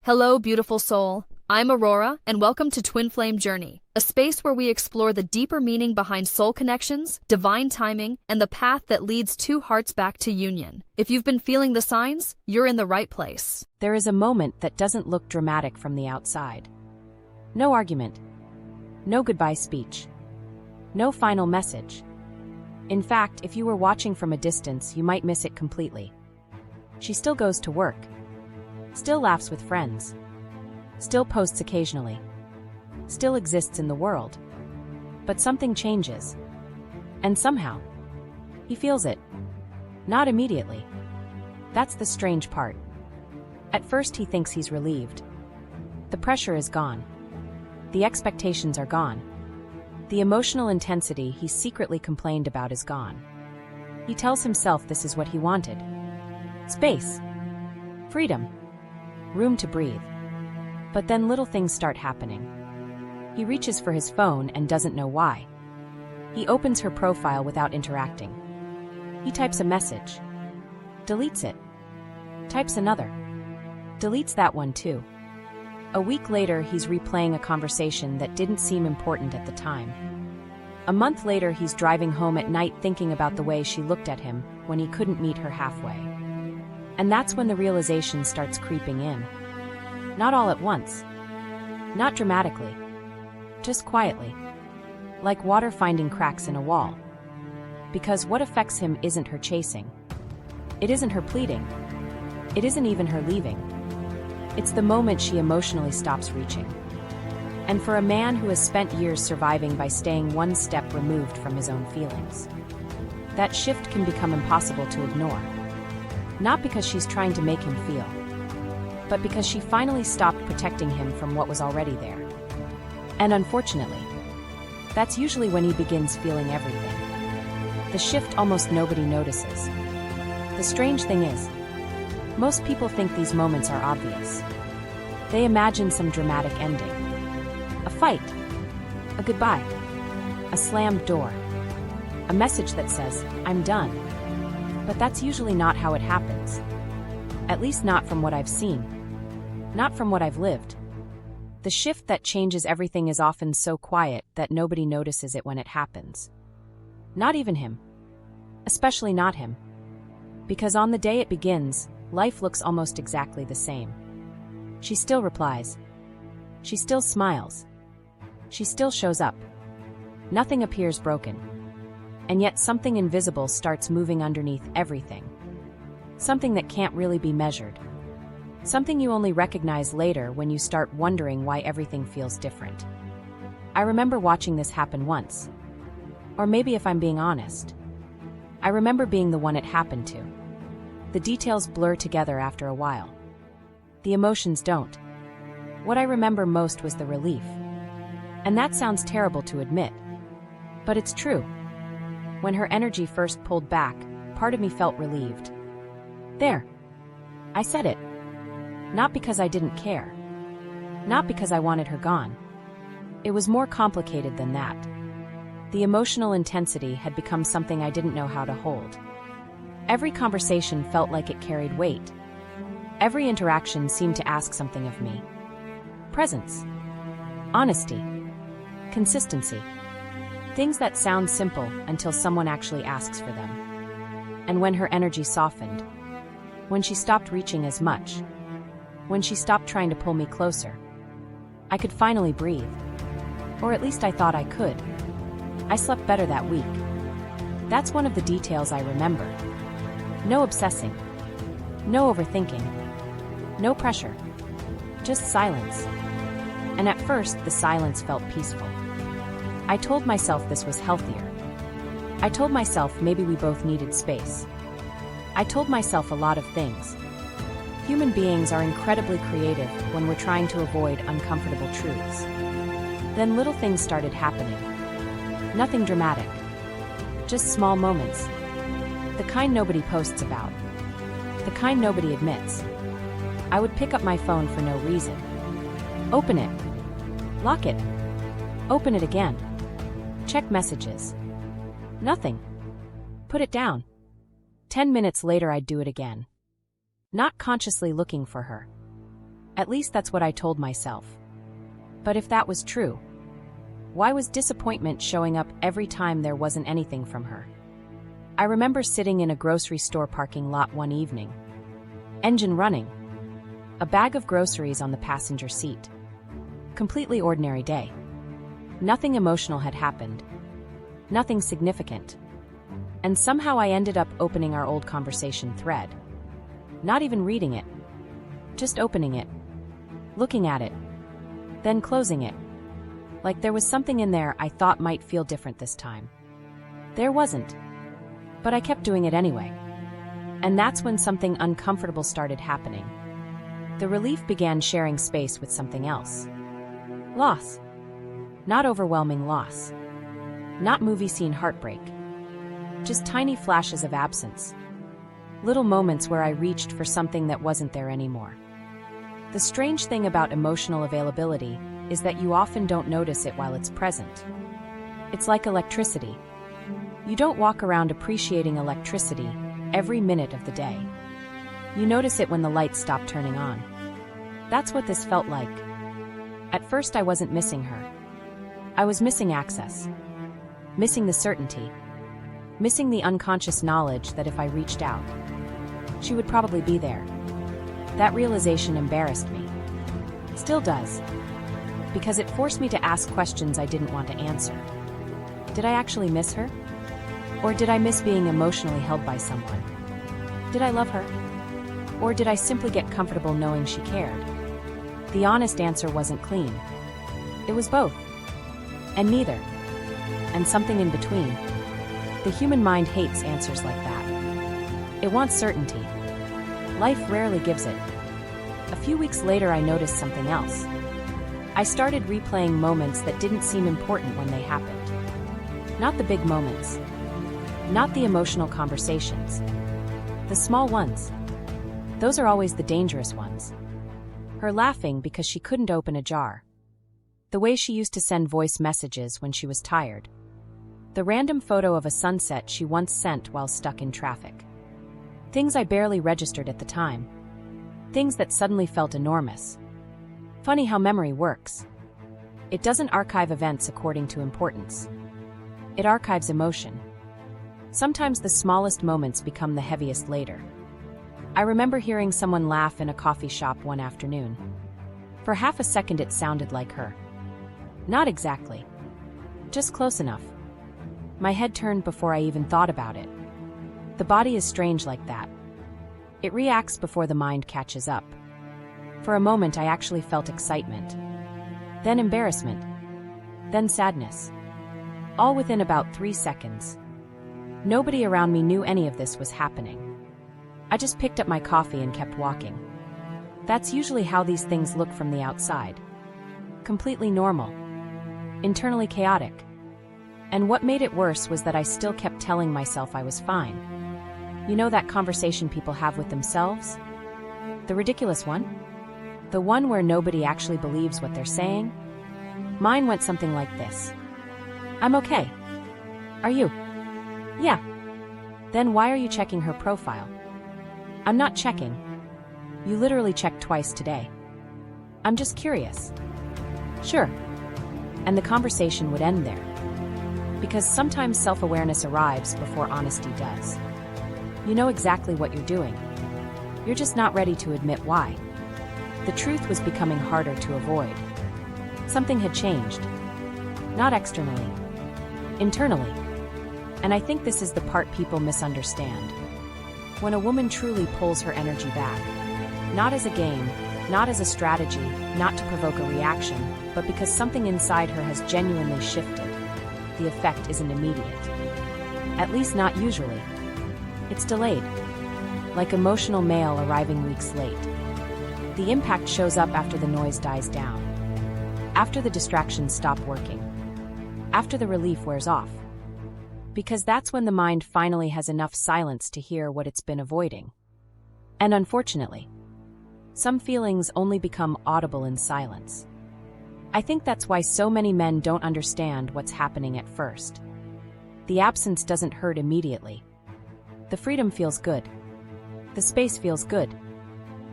Hello, beautiful soul. I'm Aurora, and welcome to Twin Flame Journey, a space where we explore the deeper meaning behind soul connections, divine timing, and the path that leads two hearts back to union. If you've been feeling the signs, you're in the right place. There is a moment that doesn't look dramatic from the outside. No argument. No goodbye speech. No final message. In fact, if you were watching from a distance, you might miss it completely. She still goes to work. Still laughs with friends. Still posts occasionally. Still exists in the world. But something changes. And somehow, he feels it. Not immediately. That's the strange part. At first he thinks he's relieved. The pressure is gone. The expectations are gone. The emotional intensity he secretly complained about is gone. He tells himself this is what he wanted. Space. Freedom. Room to breathe. But then little things start happening. He reaches for his phone and doesn't know why. He opens her profile without interacting. He types a message. Deletes it. Types another. Deletes that one too. A week later, he's replaying a conversation that didn't seem important at the time. A month later, he's driving home at night thinking about the way she looked at him when he couldn't meet her halfway. And that's when the realization starts creeping in. Not all at once. Not dramatically. Just quietly. Like water finding cracks in a wall. Because what affects him isn't her chasing. It isn't her pleading. It isn't even her leaving. It's the moment she emotionally stops reaching. And for a man who has spent years surviving by staying one step removed from his own feelings, that shift can become impossible to ignore. Not because she's trying to make him feel, but because she finally stopped protecting him from what was already there. And unfortunately, that's usually when he begins feeling everything. The shift almost nobody notices. The strange thing is, most people think these moments are obvious. They imagine some dramatic ending. A fight. A goodbye. A slammed door. A message that says, "I'm done." But that's usually not how it happens. At least not from what I've seen. Not from what I've lived. The shift that changes everything is often so quiet that nobody notices it when it happens. Not even him. Especially not him. Because on the day it begins, life looks almost exactly the same. She still replies. She still smiles. She still shows up. Nothing appears broken. And yet something invisible starts moving underneath everything. Something that can't really be measured. Something you only recognize later when you start wondering why everything feels different. I remember watching this happen once. Or maybe if I'm being honest, I remember being the one it happened to. The details blur together after a while. The emotions don't. What I remember most was the relief. And that sounds terrible to admit. But it's true. When her energy first pulled back, part of me felt relieved. There. I said it. Not because I didn't care. Not because I wanted her gone. It was more complicated than that. The emotional intensity had become something I didn't know how to hold. Every conversation felt like it carried weight. Every interaction seemed to ask something of me. Presence. Honesty. Consistency. Things that sound simple until someone actually asks for them. And when her energy softened, when she stopped reaching as much, when she stopped trying to pull me closer, I could finally breathe. Or at least I thought I could. I slept better that week. That's one of the details I remember. No obsessing. No overthinking. No pressure. Just silence. And at first, the silence felt peaceful. I told myself this was healthier. I told myself maybe we both needed space. I told myself a lot of things. Human beings are incredibly creative when we're trying to avoid uncomfortable truths. Then little things started happening. Nothing dramatic. Just small moments. The kind nobody posts about. The kind nobody admits. I would pick up my phone for no reason. Open it. Lock it. Open it again. Check messages. Nothing. Put it down. 10 minutes later I'd do it again. Not consciously looking for her. At least that's what I told myself. But if that was true, why was disappointment showing up every time there wasn't anything from her? I remember sitting in a grocery store parking lot one evening. Engine running. A bag of groceries on the passenger seat. Completely ordinary day. Nothing emotional had happened. Nothing significant. And somehow I ended up opening our old conversation thread. Not even reading it. Just opening it. Looking at it. Then closing it. Like there was something in there I thought might feel different this time. There wasn't. But I kept doing it anyway. And that's when something uncomfortable started happening. The relief began sharing space with something else. Loss. Not overwhelming loss. Not movie scene heartbreak. Just tiny flashes of absence. Little moments where I reached for something that wasn't there anymore. The strange thing about emotional availability is that you often don't notice it while it's present. It's like electricity. You don't walk around appreciating electricity every minute of the day. You notice it when the lights stop turning on. That's what this felt like. At first I wasn't missing her. I was missing access. Missing the certainty. Missing the unconscious knowledge that if I reached out, she would probably be there. That realization embarrassed me. Still does. Because it forced me to ask questions I didn't want to answer. Did I actually miss her? Or did I miss being emotionally held by someone? Did I love her? Or did I simply get comfortable knowing she cared? The honest answer wasn't clean. It was both. And neither. And something in between. The human mind hates answers like that. It wants certainty. Life rarely gives it. A few weeks later I noticed something else. I started replaying moments that didn't seem important when they happened. Not the big moments. Not the emotional conversations. The small ones. Those are always the dangerous ones. Her laughing because she couldn't open a jar. The way she used to send voice messages when she was tired. The random photo of a sunset she once sent while stuck in traffic. Things I barely registered at the time. Things that suddenly felt enormous. Funny how memory works. It doesn't archive events according to importance. It archives emotion. Sometimes the smallest moments become the heaviest later. I remember hearing someone laugh in a coffee shop one afternoon. For half a second it sounded like her. Not exactly. Just close enough. My head turned before I even thought about it. The body is strange like that. It reacts before the mind catches up. For a moment I actually felt excitement. Then embarrassment. Then sadness. All within about 3 seconds. Nobody around me knew any of this was happening. I just picked up my coffee and kept walking. That's usually how these things look from the outside. Completely normal. Internally chaotic. And what made it worse was that I still kept telling myself I was fine. You know that conversation people have with themselves? The ridiculous one? The one where nobody actually believes what they're saying? Mine went something like this. I'm okay. Are you? Yeah. Then why are you checking her profile? I'm not checking. You literally checked twice today. I'm just curious. Sure. And the conversation would end there. Because sometimes self-awareness arrives before honesty does. You know exactly what you're doing. You're just not ready to admit why. The truth was becoming harder to avoid. Something had changed. Not externally. Internally. And I think this is the part people misunderstand. When a woman truly pulls her energy back, not as a game, not as a strategy, not to provoke a reaction, but because something inside her has genuinely shifted, the effect isn't immediate. At least not usually. It's delayed. Like emotional mail arriving weeks late. The impact shows up after the noise dies down. After the distractions stop working. After the relief wears off. Because that's when the mind finally has enough silence to hear what it's been avoiding. And unfortunately, some feelings only become audible in silence. I think that's why so many men don't understand what's happening at first. The absence doesn't hurt immediately. The freedom feels good. The space feels good.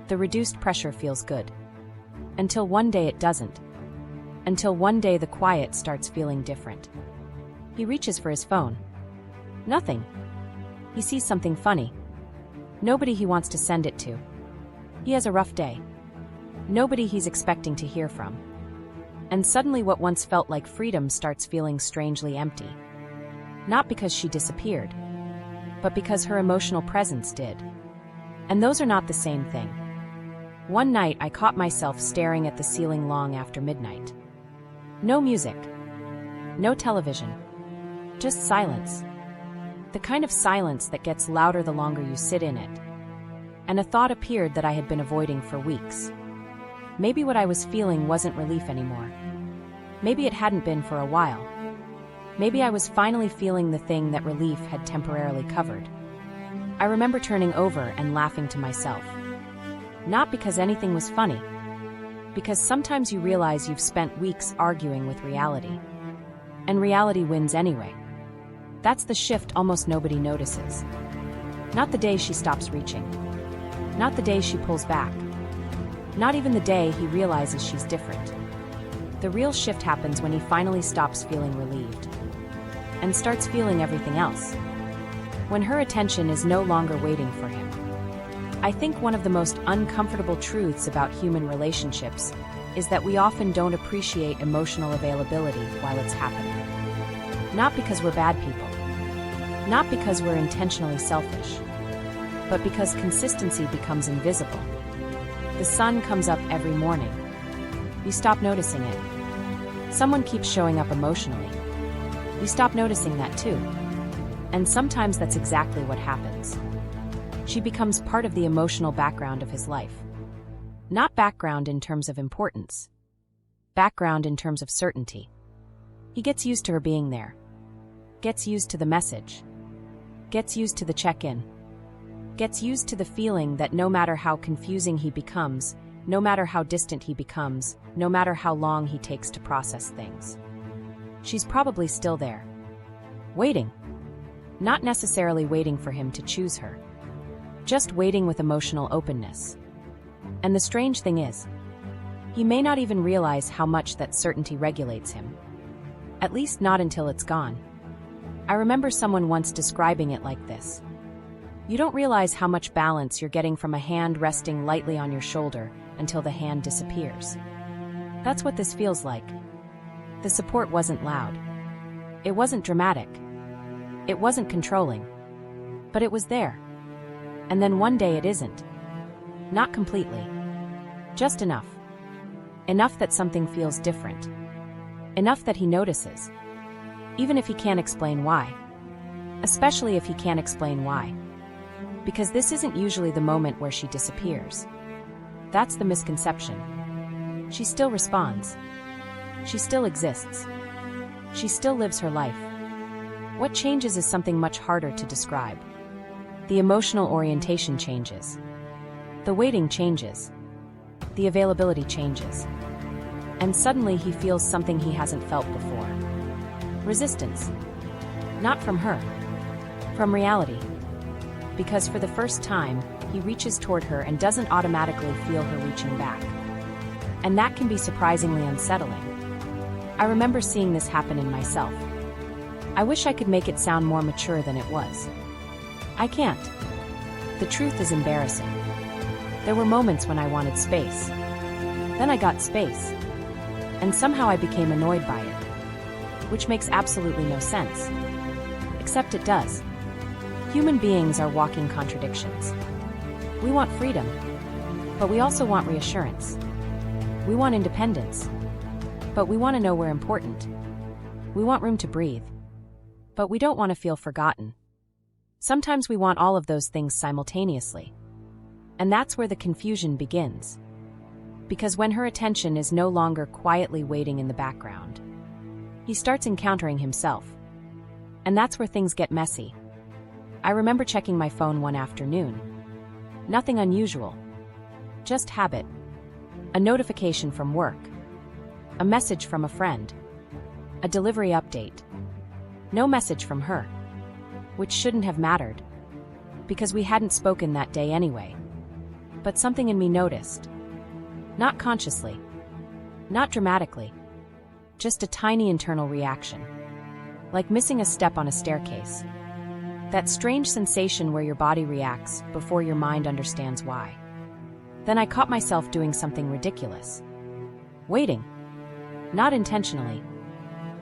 The reduced pressure feels good. Until one day it doesn't. Until one day the quiet starts feeling different. He reaches for his phone. Nothing. He sees something funny. Nobody he wants to send it to. He has a rough day. Nobody he's expecting to hear from. And suddenly what once felt like freedom starts feeling strangely empty. Not because she disappeared, but because her emotional presence did. And those are not the same thing. One night I caught myself staring at the ceiling long after midnight. No music. No television. Just silence. The kind of silence that gets louder the longer you sit in it. And a thought appeared that I had been avoiding for weeks. Maybe what I was feeling wasn't relief anymore. Maybe it hadn't been for a while. Maybe I was finally feeling the thing that relief had temporarily covered. I remember turning over and laughing to myself. Not because anything was funny. Because sometimes you realize you've spent weeks arguing with reality. And reality wins anyway. That's the shift almost nobody notices. Not the day she stops reaching. Not the day she pulls back. Not even the day he realizes she's different. The real shift happens when he finally stops feeling relieved. And starts feeling everything else. When her attention is no longer waiting for him. I think one of the most uncomfortable truths about human relationships is that we often don't appreciate emotional availability while it's happening. Not because we're bad people. Not because we're intentionally selfish. But because consistency becomes invisible. The sun comes up every morning. We stop noticing it. Someone keeps showing up emotionally. We stop noticing that too. And sometimes that's exactly what happens. She becomes part of the emotional background of his life. Not background in terms of importance. Background in terms of certainty. He gets used to her being there. Gets used to the message. Gets used to the check-in. Gets used to the feeling that no matter how confusing he becomes, no matter how distant he becomes, no matter how long he takes to process things, she's probably still there. Waiting. Not necessarily waiting for him to choose her. Just waiting with emotional openness. And the strange thing is, he may not even realize how much that certainty regulates him. At least not until it's gone. I remember someone once describing it like this. You don't realize how much balance you're getting from a hand resting lightly on your shoulder until the hand disappears. That's what this feels like. The support wasn't loud. It wasn't dramatic. It wasn't controlling. But it was there. And then one day it isn't. Not completely. Just enough. Enough that something feels different. Enough that he notices. Even if he can't explain why. Especially if he can't explain why. Because this isn't usually the moment where she disappears. That's the misconception. She still responds. She still exists. She still lives her life. What changes is something much harder to describe. The emotional orientation changes. The waiting changes. The availability changes. And suddenly he feels something he hasn't felt before. Resistance. Not from her. From reality. Because for the first time, he reaches toward her and doesn't automatically feel her reaching back. And that can be surprisingly unsettling. I remember seeing this happen in myself. I wish I could make it sound more mature than it was. I can't. The truth is embarrassing. There were moments when I wanted space. Then I got space. And somehow I became annoyed by it. Which makes absolutely no sense. Except it does. Human beings are walking contradictions. We want freedom, but we also want reassurance. We want independence, but we want to know we're important. We want room to breathe, but we don't want to feel forgotten. Sometimes we want all of those things simultaneously. And that's where the confusion begins. Because when her attention is no longer quietly waiting in the background, he starts encountering himself. And that's where things get messy. I remember checking my phone one afternoon. Nothing unusual. Just habit. A notification from work. A message from a friend. A delivery update. No message from her. Which shouldn't have mattered. Because we hadn't spoken that day anyway. But something in me noticed. Not consciously, Not dramatically, just a tiny internal reaction, like missing a step on a staircase. That strange sensation where your body reacts before your mind understands why. Then I caught myself doing something ridiculous. Waiting. Not intentionally,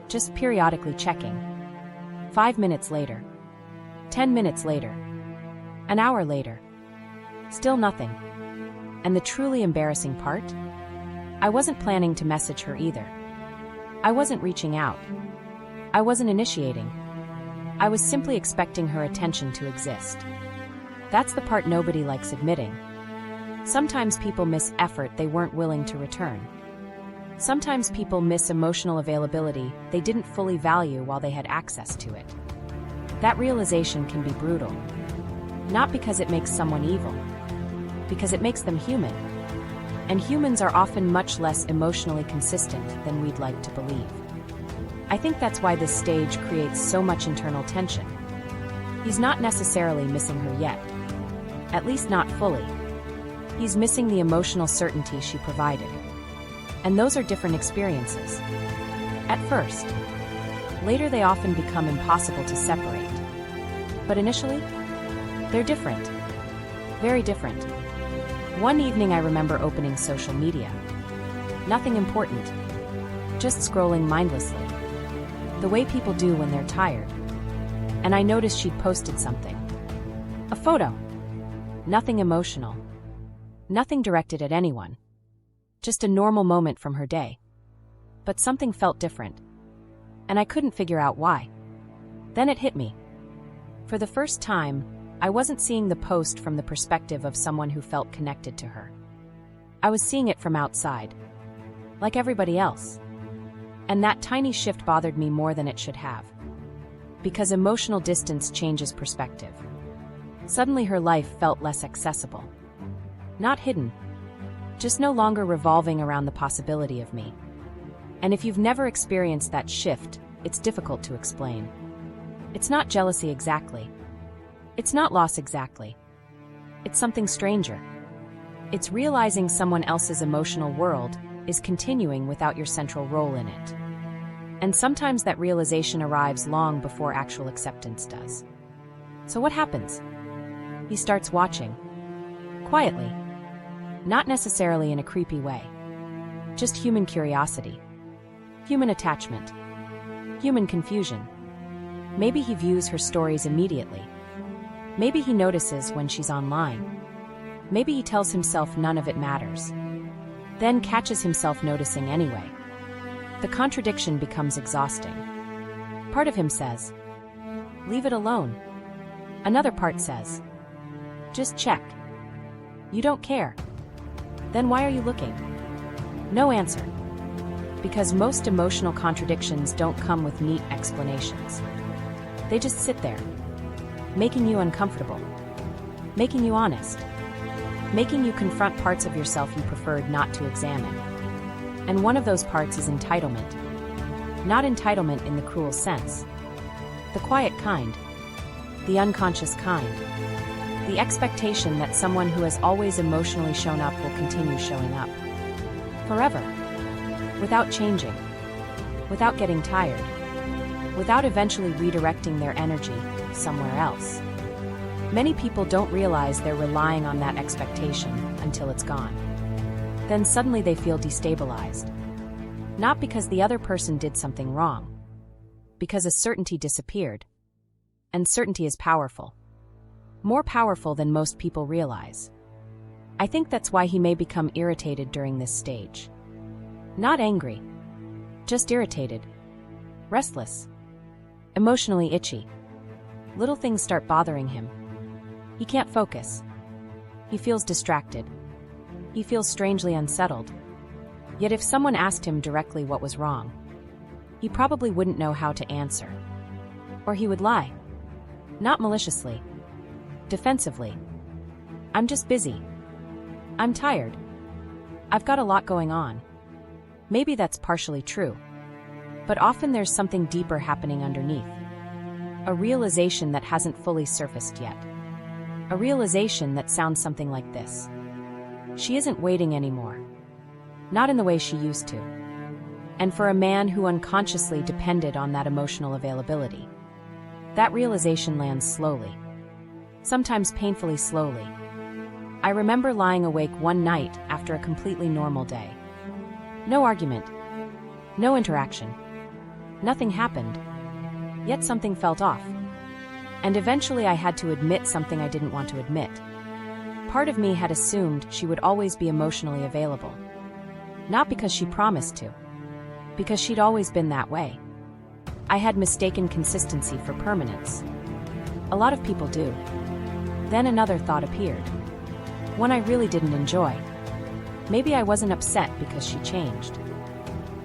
just periodically checking. 5 minutes later. 10 minutes later. An hour later. Still nothing. And the truly embarrassing part? I wasn't planning to message her either. I wasn't reaching out. I wasn't initiating. I was simply expecting her attention to exist. That's the part nobody likes admitting. Sometimes people miss effort they weren't willing to return. Sometimes people miss emotional availability they didn't fully value while they had access to it. That realization can be brutal. Not because it makes someone evil, because it makes them human. And humans are often much less emotionally consistent than we'd like to believe. I think that's why this stage creates so much internal tension. He's not necessarily missing her yet. At least not fully. He's missing the emotional certainty she provided. And those are different experiences. At first. Later they often become impossible to separate. But initially, they're different. Very different. One evening I remember opening social media. Nothing important. Just scrolling mindlessly. The way people do when they're tired. And I noticed she'd posted something. A photo. Nothing emotional. Nothing directed at anyone. Just a normal moment from her day. But something felt different. And I couldn't figure out why. Then it hit me. For the first time, I wasn't seeing the post from the perspective of someone who felt connected to her. I was seeing it from outside. Like everybody else. And that tiny shift bothered me more than it should have. Because emotional distance changes perspective. Suddenly her life felt less accessible. Not hidden. Just no longer revolving around the possibility of me. And if you've never experienced that shift, it's difficult to explain. It's not jealousy exactly. It's not loss exactly. It's something stranger. It's realizing someone else's emotional world is continuing without your central role in it. And sometimes that realization arrives long before actual acceptance does. So what happens? He starts watching. Quietly. Not necessarily in a creepy way. Just human curiosity. Human attachment. Human confusion. Maybe he views her stories immediately. Maybe he notices when she's online. Maybe he tells himself none of it matters. Then catches himself noticing anyway. The contradiction becomes exhausting. Part of him says, leave it alone. Another part says, just check. You don't care. Then why are you looking? No answer. Because most emotional contradictions don't come with neat explanations. They just sit there, making you uncomfortable, making you honest, making you confront parts of yourself you preferred not to examine. And one of those parts is entitlement. Not entitlement in the cruel sense. The quiet kind. The unconscious kind. The expectation that someone who has always emotionally shown up will continue showing up. Forever. Without changing. Without getting tired. Without eventually redirecting their energy somewhere else. Many people don't realize they're relying on that expectation until it's gone. Then suddenly they feel destabilized. Not because the other person did something wrong. Because a certainty disappeared. And certainty is powerful. More powerful than most people realize. I think that's why he may become irritated during this stage. Not angry. Just irritated. Restless. Emotionally itchy. Little things start bothering him. He can't focus. He feels distracted. He feels strangely unsettled. Yet if someone asked him directly what was wrong, he probably wouldn't know how to answer. Or he would lie. Not maliciously. Defensively. I'm just busy. I'm tired. I've got a lot going on. Maybe that's partially true. But often there's something deeper happening underneath. A realization that hasn't fully surfaced yet. A realization that sounds something like this. She isn't waiting anymore. Not in the way she used to. And for a man who unconsciously depended on that emotional availability. That realization lands slowly. Sometimes painfully slowly. I remember lying awake one night after a completely normal day. No argument. No interaction. Nothing happened. Yet something felt off. And eventually I had to admit something I didn't want to admit. Part of me had assumed she would always be emotionally available. Not because she promised to. Because she'd always been that way. I had mistaken consistency for permanence. A lot of people do. Then another thought appeared. One I really didn't enjoy. Maybe I wasn't upset because she changed.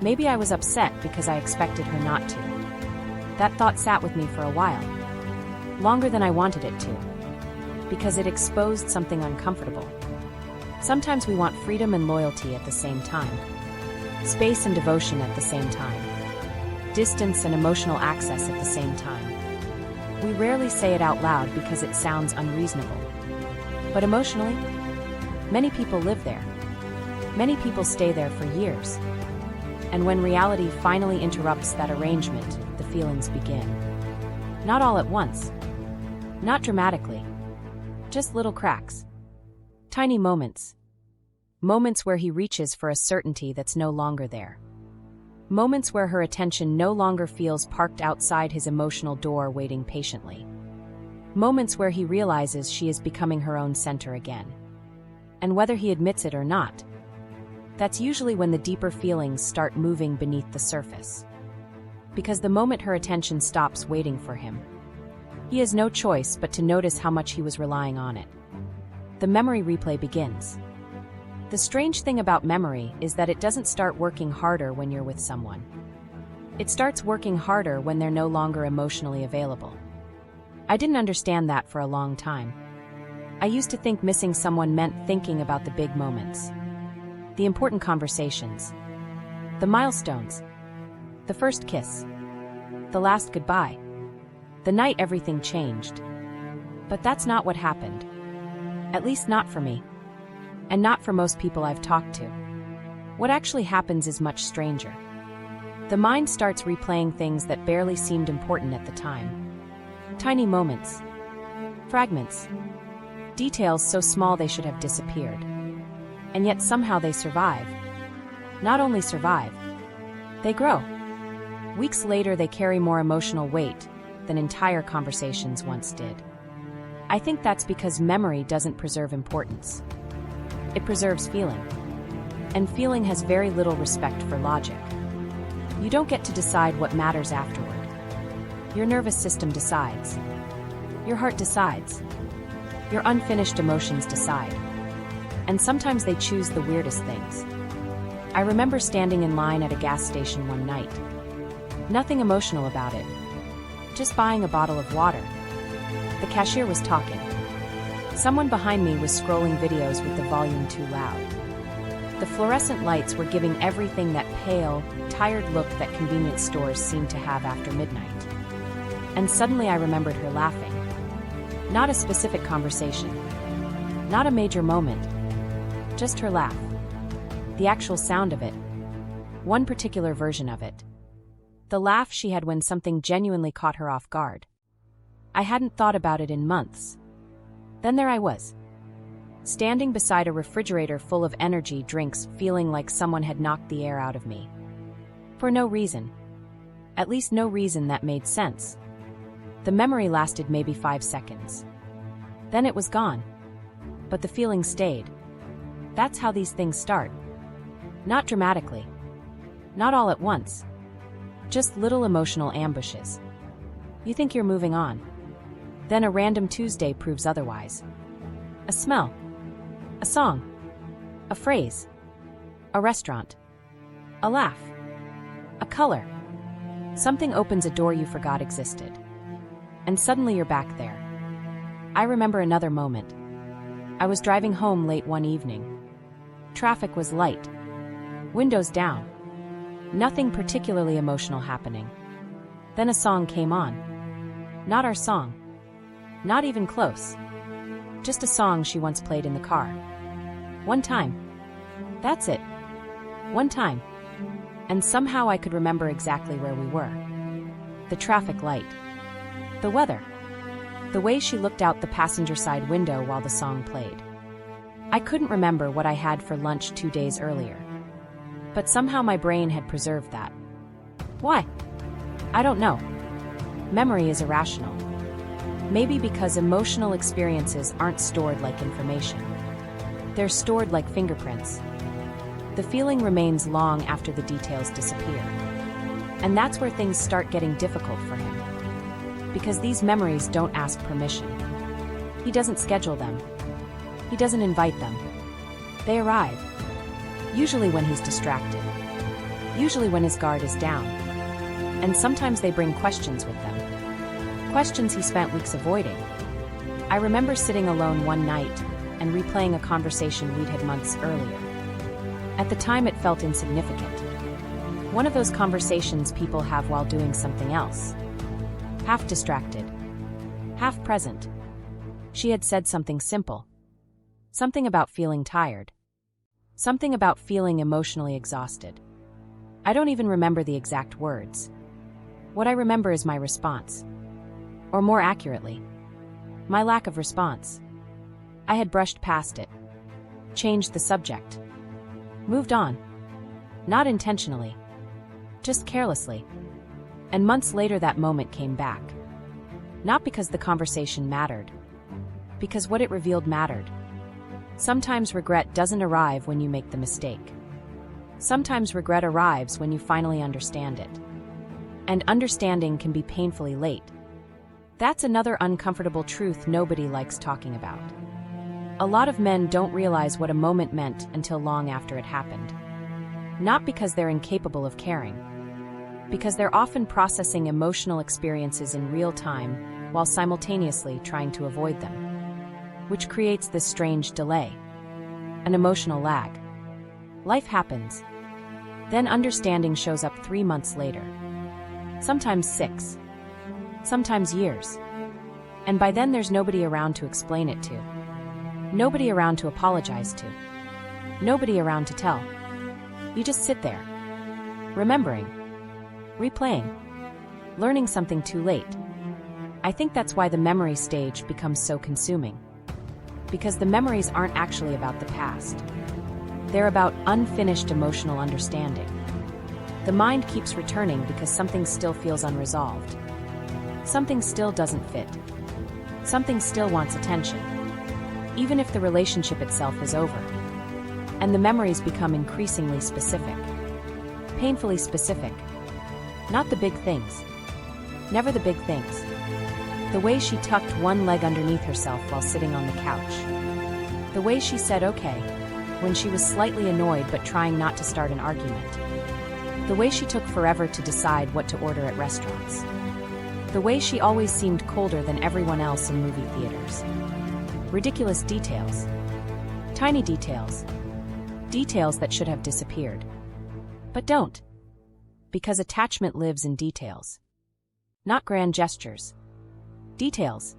Maybe I was upset because I expected her not to. That thought sat with me for a while. Longer than I wanted it to. Because it exposed something uncomfortable. Sometimes we want freedom and loyalty at the same time. Space and devotion at the same time. Distance and emotional access at the same time. We rarely say it out loud because it sounds unreasonable. But emotionally, many people live there. Many people stay there for years. And when reality finally interrupts that arrangement, the feelings begin. Not all at once. Not dramatically. Just little cracks. Tiny moments. Moments where he reaches for a certainty that's no longer there. Moments where her attention no longer feels parked outside his emotional door waiting patiently. Moments where he realizes she is becoming her own center again. And whether he admits it or not, that's usually when the deeper feelings start moving beneath the surface. Because the moment her attention stops waiting for him, he has no choice but to notice how much he was relying on it. The memory replay begins. The strange thing about memory is that it doesn't start working harder when you're with someone. It starts working harder when they're no longer emotionally available. I didn't understand that for a long time. I used to think missing someone meant thinking about the big moments. The important conversations. The milestones. The first kiss. The last goodbye. The night everything changed. But that's not what happened. At least not for me. And not for most people I've talked to. What actually happens is much stranger. The mind starts replaying things that barely seemed important at the time. Tiny moments. Fragments. Details so small they should have disappeared. And yet somehow they survive. Not only survive, they grow. Weeks later they carry more emotional weight than entire conversations once did. I think that's because memory doesn't preserve importance. It preserves feeling. And feeling has very little respect for logic. You don't get to decide what matters afterward. Your nervous system decides. Your heart decides. Your unfinished emotions decide. And sometimes they choose the weirdest things. I remember standing in line at a gas station one night. Nothing emotional about it. Just buying a bottle of water. The cashier was talking. Someone behind me was scrolling videos with the volume too loud. The fluorescent lights were giving everything that pale, tired look that convenience stores seem to have after midnight. And suddenly I remembered her laughing. Not a specific conversation. Not a major moment. Just her laugh. The actual sound of it. One particular version of it. The laugh she had when something genuinely caught her off guard. I hadn't thought about it in months. Then there I was. Standing beside a refrigerator full of energy drinks, feeling like someone had knocked the air out of me. For no reason. At least no reason that made sense. The memory lasted maybe 5 seconds. Then it was gone. But the feeling stayed. That's how these things start. Not dramatically. Not all at once. Just little emotional ambushes. You think you're moving on. Then a random Tuesday proves otherwise. A smell. A song. A phrase. A restaurant. A laugh. A color. Something opens a door you forgot existed. And suddenly you're back there. I remember another moment. I was driving home late one evening. Traffic was light. Windows down. Nothing particularly emotional happening. Then a song came on. Not our song. Not even close. Just a song she once played in the car. One time. That's it. One time. And somehow I could remember exactly where we were. The traffic light. The weather. The way she looked out the passenger side window while the song played. I couldn't remember what I had for lunch 2 days earlier. But somehow my brain had preserved that. Why? I don't know. Memory is irrational. Maybe because emotional experiences aren't stored like information. They're stored like fingerprints. The feeling remains long after the details disappear. And that's where things start getting difficult for him. Because these memories don't ask permission. He doesn't schedule them. He doesn't invite them. They arrive. Usually when he's distracted. Usually when his guard is down. And sometimes they bring questions with them. Questions he spent weeks avoiding. I remember sitting alone one night and replaying a conversation we'd had months earlier. At the time it felt insignificant. One of those conversations people have while doing something else. Half distracted. Half present. She had said something simple. Something about feeling tired. Something about feeling emotionally exhausted. I don't even remember the exact words. What I remember is my response. Or more accurately, my lack of response. I had brushed past it. Changed the subject. Moved on. Not intentionally. Just carelessly. And months later that moment came back. Not because the conversation mattered. Because what it revealed mattered. Sometimes regret doesn't arrive when you make the mistake. Sometimes regret arrives when you finally understand it. And understanding can be painfully late. That's another uncomfortable truth nobody likes talking about. A lot of men don't realize what a moment meant until long after it happened. Not because they're incapable of caring. Because they're often processing emotional experiences in real time while simultaneously trying to avoid them. Which creates this strange delay. An emotional lag. Life happens. Then understanding shows up 3 months later. Sometimes 6. Sometimes years. And by then there's nobody around to explain it to. Nobody around to apologize to. Nobody around to tell. You just sit there. Remembering. Replaying. Learning something too late. I think that's why the memory stage becomes so consuming. Because the memories aren't actually about the past. They're about unfinished emotional understanding. The mind keeps returning because something still feels unresolved. Something still doesn't fit. Something still wants attention. Even if the relationship itself is over. And the memories become increasingly specific. Painfully specific. Not the big things. Never the big things. The way she tucked one leg underneath herself while sitting on the couch. The way she said okay, when she was slightly annoyed but trying not to start an argument. The way she took forever to decide what to order at restaurants. The way she always seemed colder than everyone else in movie theaters. Ridiculous details. Tiny details. Details that should have disappeared. But don't. Because attachment lives in details. Not grand gestures. Details.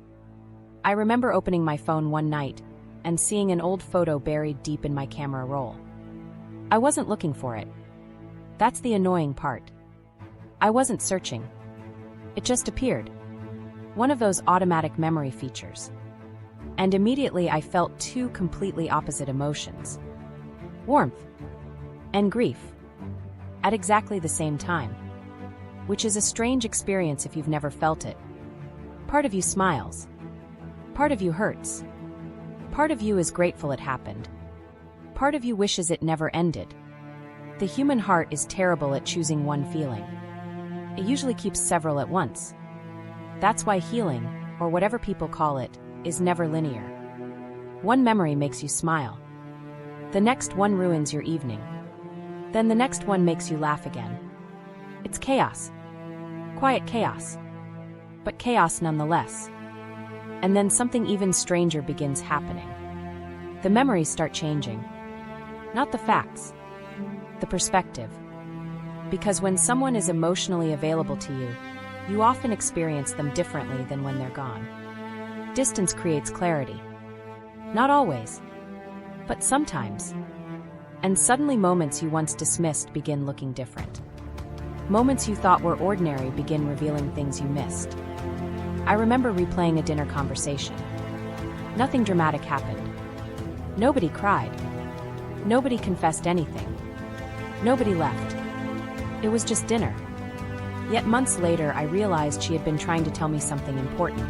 I remember opening my phone one night and seeing an old photo buried deep in my camera roll. I wasn't looking for it. That's the annoying part. I wasn't searching. It just appeared. One of those automatic memory features. And immediately I felt two completely opposite emotions. Warmth. And grief. At exactly the same time. Which is a strange experience if you've never felt it. Part of you smiles. Part of you hurts. Part of you is grateful it happened. Part of you wishes it never ended. The human heart is terrible at choosing one feeling. It usually keeps several at once. That's why healing, or whatever people call it, is never linear. One memory makes you smile. The next one ruins your evening. Then the next one makes you laugh again. It's chaos. Quiet chaos. But chaos nonetheless. And then something even stranger begins happening. The memories start changing. Not the facts. The perspective. Because when someone is emotionally available to you, you often experience them differently than when they're gone. Distance creates clarity. Not always. But sometimes. And suddenly moments you once dismissed begin looking different. Moments you thought were ordinary begin revealing things you missed. I remember replaying a dinner conversation. Nothing dramatic happened. Nobody cried. Nobody confessed anything. Nobody left. It was just dinner. Yet months later, I realized she had been trying to tell me something important.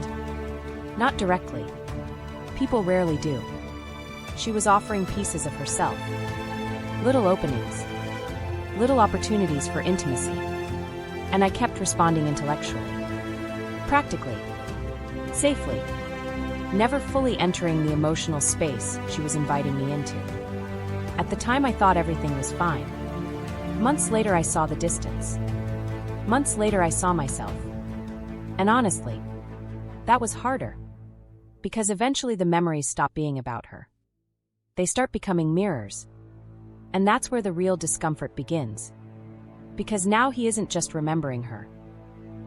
Not directly. People rarely do. She was offering pieces of herself. Little openings. Little opportunities for intimacy. And I kept responding intellectually. Practically. Safely. Never fully entering the emotional space she was inviting me into. At the time I thought everything was fine. Months later I saw the distance. Months later I saw myself. And honestly, that was harder. Because eventually the memories stop being about her. They start becoming mirrors. And that's where the real discomfort begins. Because now he isn't just remembering her.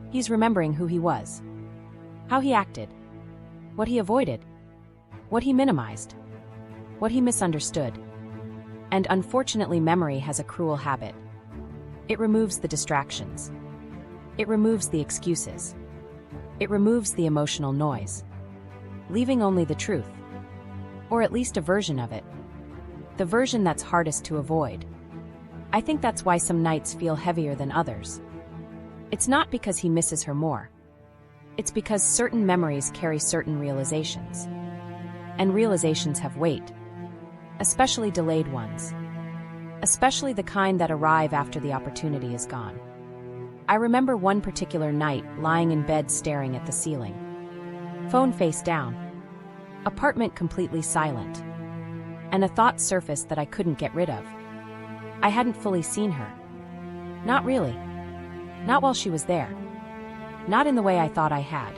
He's remembering who he was. How he acted. What he avoided. What he minimized. What he misunderstood. And unfortunately, memory has a cruel habit. It removes the distractions. It removes the excuses. It removes the emotional noise, leaving only the truth. Or at least a version of it. The version that's hardest to avoid. I think that's why some nights feel heavier than others. It's not because he misses her more. It's because certain memories carry certain realizations. And realizations have weight. Especially delayed ones. Especially the kind that arrive after the opportunity is gone. I remember one particular night lying in bed staring at the ceiling. Phone face down. Apartment completely silent. And a thought surfaced that I couldn't get rid of. I hadn't fully seen her. Not really. Not while she was there. Not in the way I thought I had.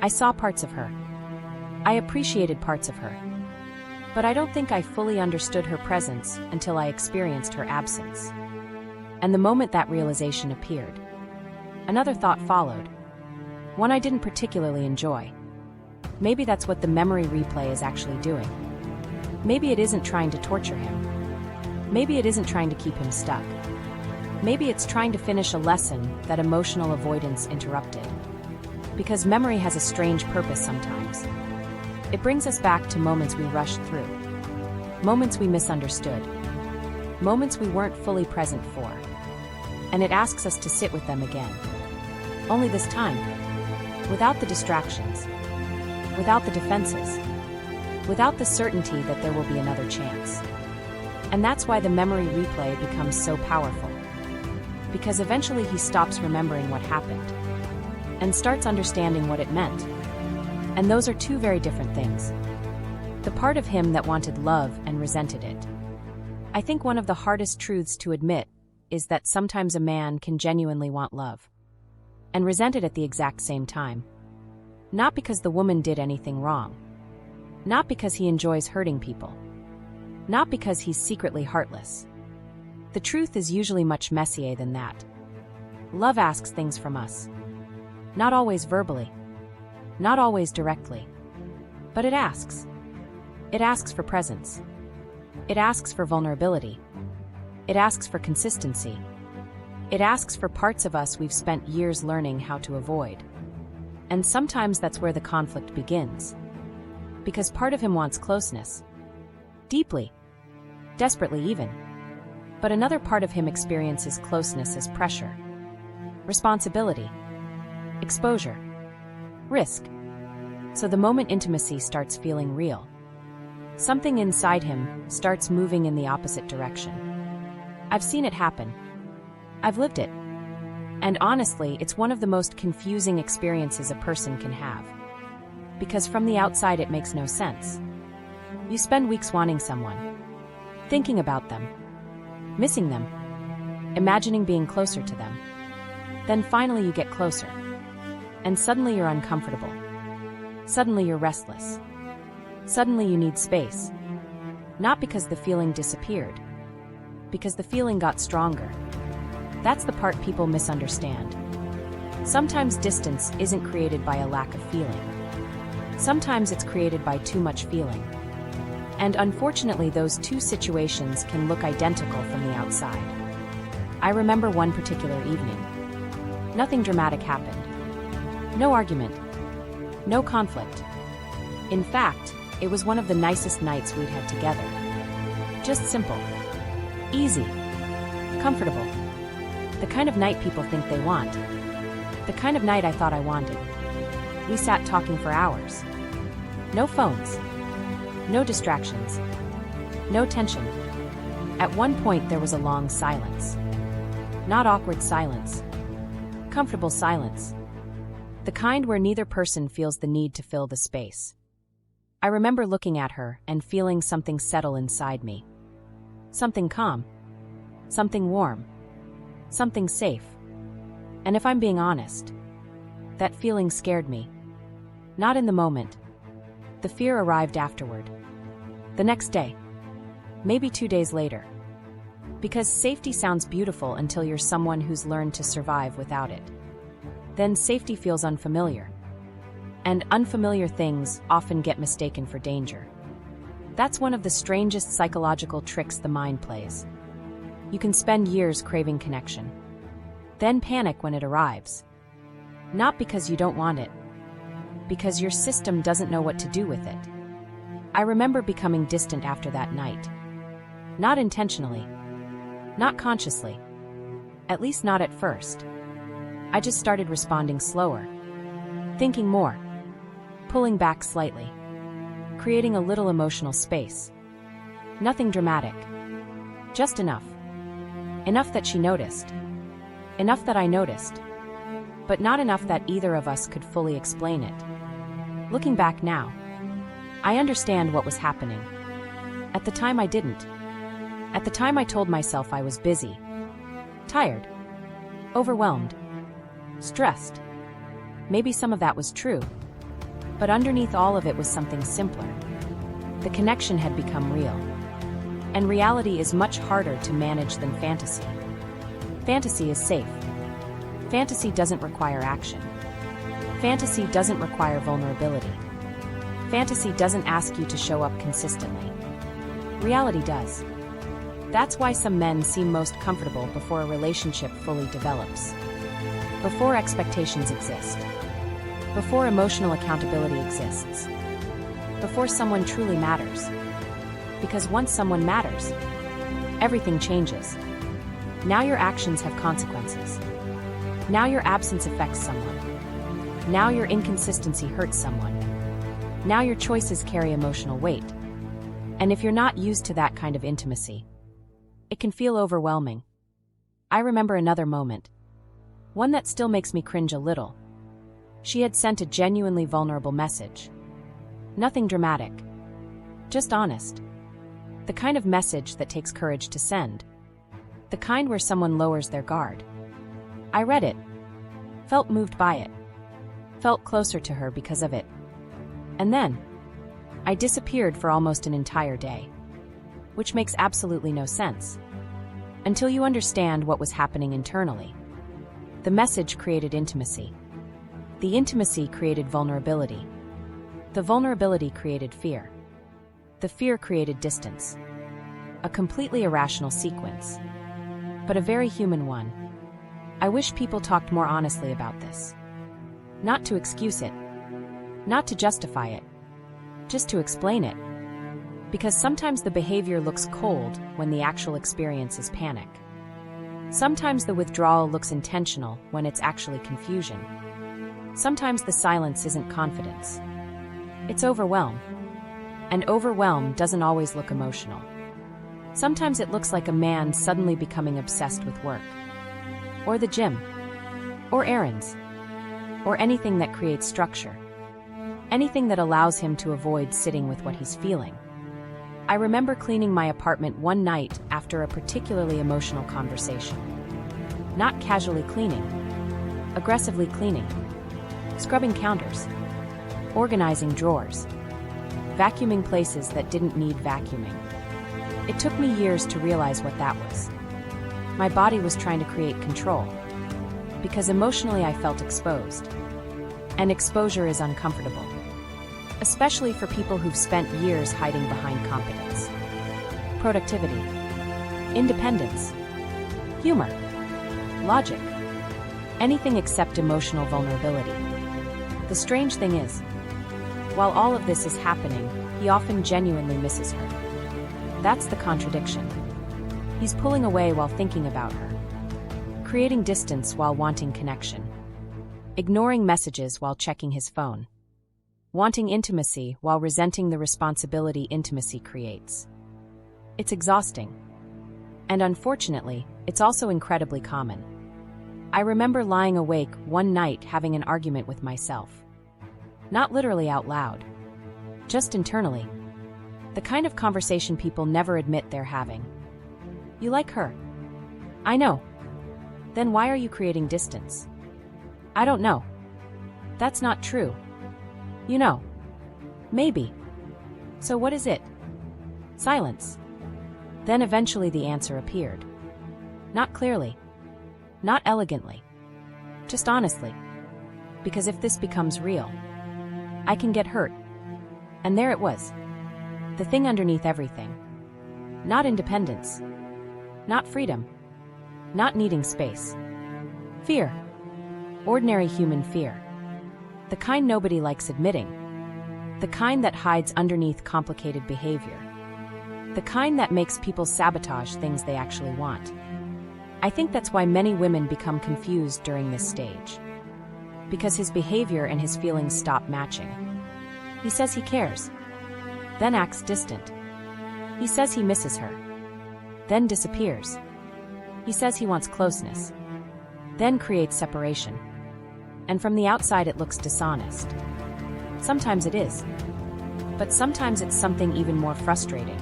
I saw parts of her. I appreciated parts of her. But I don't think I fully understood her presence until I experienced her absence. And the moment that realization appeared, another thought followed. One I didn't particularly enjoy. Maybe that's what the memory replay is actually doing. Maybe it isn't trying to torture him. Maybe it isn't trying to keep him stuck. Maybe it's trying to finish a lesson that emotional avoidance interrupted. Because memory has a strange purpose sometimes. It brings us back to moments we rushed through. Moments we misunderstood. Moments we weren't fully present for. And it asks us to sit with them again. Only this time, without the distractions. Without the defenses. Without the certainty that there will be another chance. And that's why the memory replay becomes so powerful. Because eventually he stops remembering what happened. And starts understanding what it meant. And those are two very different things. The part of him that wanted love and resented it. I think one of the hardest truths to admit is that sometimes a man can genuinely want love. And resent it at the exact same time. Not because the woman did anything wrong. Not because he enjoys hurting people. Not because he's secretly heartless. The truth is usually much messier than that. Love asks things from us. Not always verbally. Not always directly. But it asks. It asks for presence. It asks for vulnerability. It asks for consistency. It asks for parts of us we've spent years learning how to avoid. And sometimes that's where the conflict begins. Because part of him wants closeness. Deeply. Desperately even. But another part of him experiences closeness as pressure. Responsibility. Exposure. Risk. So the moment intimacy starts feeling real, something inside him starts moving in the opposite direction. I've seen it happen. I've lived it. And honestly, it's one of the most confusing experiences a person can have. Because from the outside it makes no sense. You spend weeks wanting someone, thinking about them, missing them, imagining being closer to them. Then finally you get closer. And suddenly you're uncomfortable. Suddenly you're restless. Suddenly you need space. Not because the feeling disappeared. Because the feeling got stronger. That's the part people misunderstand. Sometimes distance isn't created by a lack of feeling. Sometimes it's created by too much feeling. And unfortunately, those two situations can look identical from the outside. I remember one particular evening. Nothing dramatic happened. No argument. No conflict. In fact, it was one of the nicest nights we'd had together. Just simple. Easy. Comfortable. The kind of night people think they want. The kind of night I thought I wanted. We sat talking for hours. No phones. No distractions. No tension. At one point there was a long silence. Not awkward silence. Comfortable silence. The kind where neither person feels the need to fill the space. I remember looking at her and feeling something settle inside me. Something calm. Something warm. Something safe. And if I'm being honest, that feeling scared me. Not in the moment. The fear arrived afterward. The next day. Maybe 2 days later. Because safety sounds beautiful until you're someone who's learned to survive without it. Then safety feels unfamiliar. And unfamiliar things often get mistaken for danger. That's one of the strangest psychological tricks the mind plays. You can spend years craving connection. Then panic when it arrives. Not because you don't want it. Because your system doesn't know what to do with it. I remember becoming distant after that night. Not intentionally. Not consciously. At least not at first. I just started responding slower. Thinking more. Pulling back slightly. Creating a little emotional space. Nothing dramatic. Just enough. Enough that she noticed. Enough that I noticed. But not enough that either of us could fully explain it. Looking back now, I understand what was happening. At the time I didn't. At the time I told myself I was busy. Tired. Overwhelmed. Stressed. Maybe some of that was true. But underneath all of it was something simpler. The connection had become real. And reality is much harder to manage than fantasy. Fantasy is safe. Fantasy doesn't require action. Fantasy doesn't require vulnerability. Fantasy doesn't ask you to show up consistently. Reality does. That's why some men seem most comfortable before a relationship fully develops. Before expectations exist. Before emotional accountability exists. Before someone truly matters. Because once someone matters, everything changes. Now your actions have consequences. Now your absence affects someone. Now your inconsistency hurts someone. Now your choices carry emotional weight. And if you're not used to that kind of intimacy, it can feel overwhelming. I remember another moment. One that still makes me cringe a little. She had sent a genuinely vulnerable message. Nothing dramatic. Just honest. The kind of message that takes courage to send. The kind where someone lowers their guard. I read it. Felt moved by it. Felt closer to her because of it. And then, I disappeared for almost an entire day. Which makes absolutely no sense. Until you understand what was happening internally. The message created intimacy. The intimacy created vulnerability. The vulnerability created fear. The fear created distance. A completely irrational sequence. But a very human one. I wish people talked more honestly about this. Not to excuse it. Not to justify it. Just to explain it. Because sometimes the behavior looks cold when the actual experience is panic. Sometimes the withdrawal looks intentional when it's actually confusion. Sometimes the silence isn't confidence. It's overwhelm. And overwhelm doesn't always look emotional. Sometimes it looks like a man suddenly becoming obsessed with work. Or the gym. Or errands. Or anything that creates structure. Anything that allows him to avoid sitting with what he's feeling. I remember cleaning my apartment one night after a particularly emotional conversation. Not casually cleaning. Aggressively cleaning. Scrubbing counters. Organizing drawers. Vacuuming places that didn't need vacuuming. It took me years to realize what that was. My body was trying to create control. Because emotionally I felt exposed. And exposure is uncomfortable. especially for people who've spent years hiding behind competence, productivity, independence, humor, logic, anything except emotional vulnerability. The strange thing is, while all of this is happening, he often genuinely misses her. That's the contradiction. He's pulling away while thinking about her, creating distance while wanting connection, ignoring messages while checking his phone, wanting intimacy while resenting the responsibility intimacy creates. It's exhausting. And unfortunately, it's also incredibly common. I remember lying awake one night having an argument with myself. Not literally out loud, just internally. The kind of conversation people never admit they're having. You like her? I know. Then why are you creating distance? I don't know. That's not true. You know. Maybe. So what is it? Silence. Then eventually the answer appeared. Not clearly. Not elegantly. Just honestly. Because if this becomes real, I can get hurt. And there it was. The thing underneath everything. Not independence. Not freedom. Not needing space. Fear. Ordinary human fear. The kind nobody likes admitting. The kind that hides underneath complicated behavior. The kind that makes people sabotage things they actually want. I think that's why many women become confused during this stage. Because his behavior and his feelings stop matching. He says he cares, then acts distant. He says he misses her, then disappears. He says he wants closeness, then creates separation. And from the outside it looks dishonest. Sometimes it is. But sometimes it's something even more frustrating.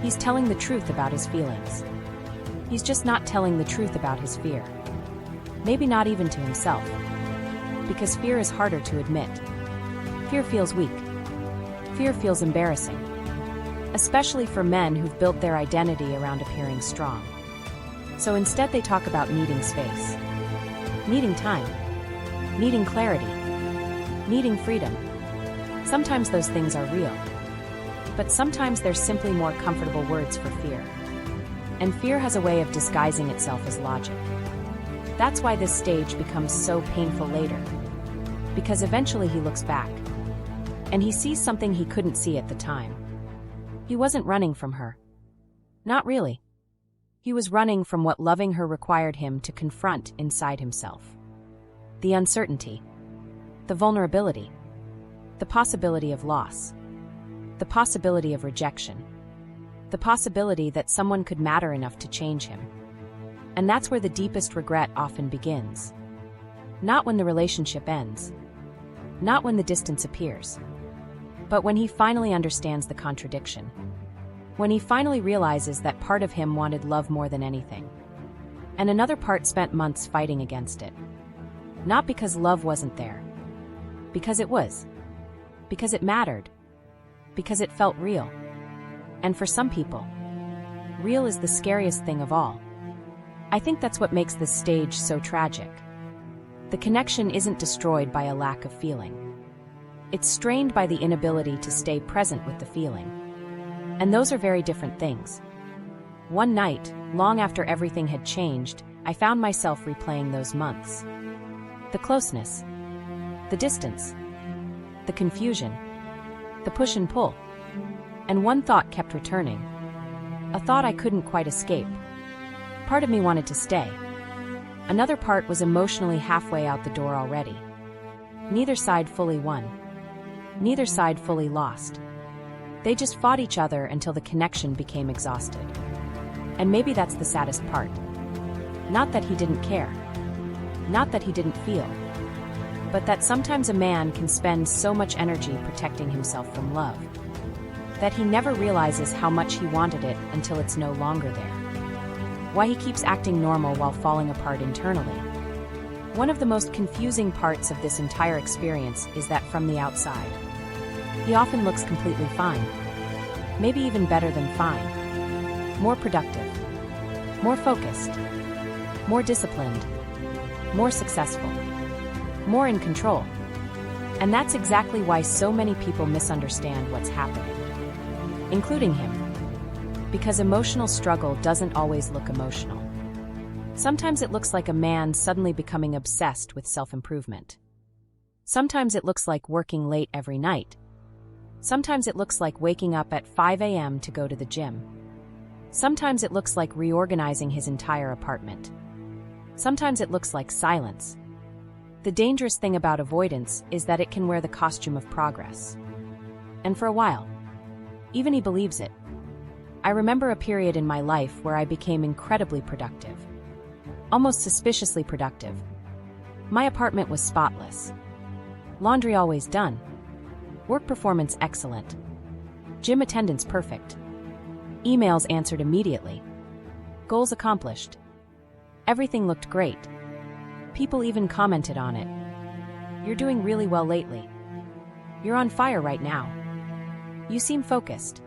He's telling the truth about his feelings. He's just not telling the truth about his fear. Maybe not even to himself. Because fear is harder to admit. Fear feels weak. Fear feels embarrassing. Especially for men who've built their identity around appearing strong. So instead they talk about needing space. Needing time. Needing clarity. Needing freedom. Sometimes those things are real. But sometimes they're simply more comfortable words for fear. And fear has a way of disguising itself as logic. That's why this stage becomes so painful later. Because eventually he looks back. And he sees something he couldn't see at the time. He wasn't running from her. Not really. He was running from what loving her required him to confront inside himself. The uncertainty. The vulnerability. The possibility of loss. The possibility of rejection. The possibility that someone could matter enough to change him. And that's where the deepest regret often begins. Not when the relationship ends. Not when the distance appears. But when he finally understands the contradiction. When he finally realizes that part of him wanted love more than anything. And another part spent months fighting against it. Not because love wasn't there. Because it was. Because it mattered. Because it felt real. And for some people, real is the scariest thing of all. I think that's what makes this stage so tragic. The connection isn't destroyed by a lack of feeling. It's strained by the inability to stay present with the feeling. And those are very different things. One night, long after everything had changed, I found myself replaying those months. The closeness. The distance. The confusion. The push and pull. And one thought kept returning. A thought I couldn't quite escape. Part of me wanted to stay. Another part was emotionally halfway out the door already. Neither side fully won. Neither side fully lost. They just fought each other until the connection became exhausted. And maybe that's the saddest part. Not that he didn't care. Not that he didn't feel. But that sometimes a man can spend so much energy protecting himself from love. That he never realizes how much he wanted it until it's no longer there. Why he keeps acting normal while falling apart internally. One of the most confusing parts of this entire experience is that from the outside, he often looks completely fine. Maybe even better than fine. More productive. More focused. More disciplined. More successful. More in control. And that's exactly why so many people misunderstand what's happening, including him. Because emotional struggle doesn't always look emotional. Sometimes it looks like a man suddenly becoming obsessed with self-improvement. Sometimes it looks like working late every night. Sometimes it looks like waking up at 5 a.m. to go to the gym. Sometimes it looks like reorganizing his entire apartment. Sometimes it looks like silence. The dangerous thing about avoidance is that it can wear the costume of progress. And for a while, even he believes it. I remember a period in my life where I became incredibly productive. Almost suspiciously productive. My apartment was spotless. Laundry always done. Work performance excellent. Gym attendance perfect. Emails answered immediately. Goals accomplished. Everything looked great. People even commented on it. You're doing really well lately. You're on fire right now. You seem focused.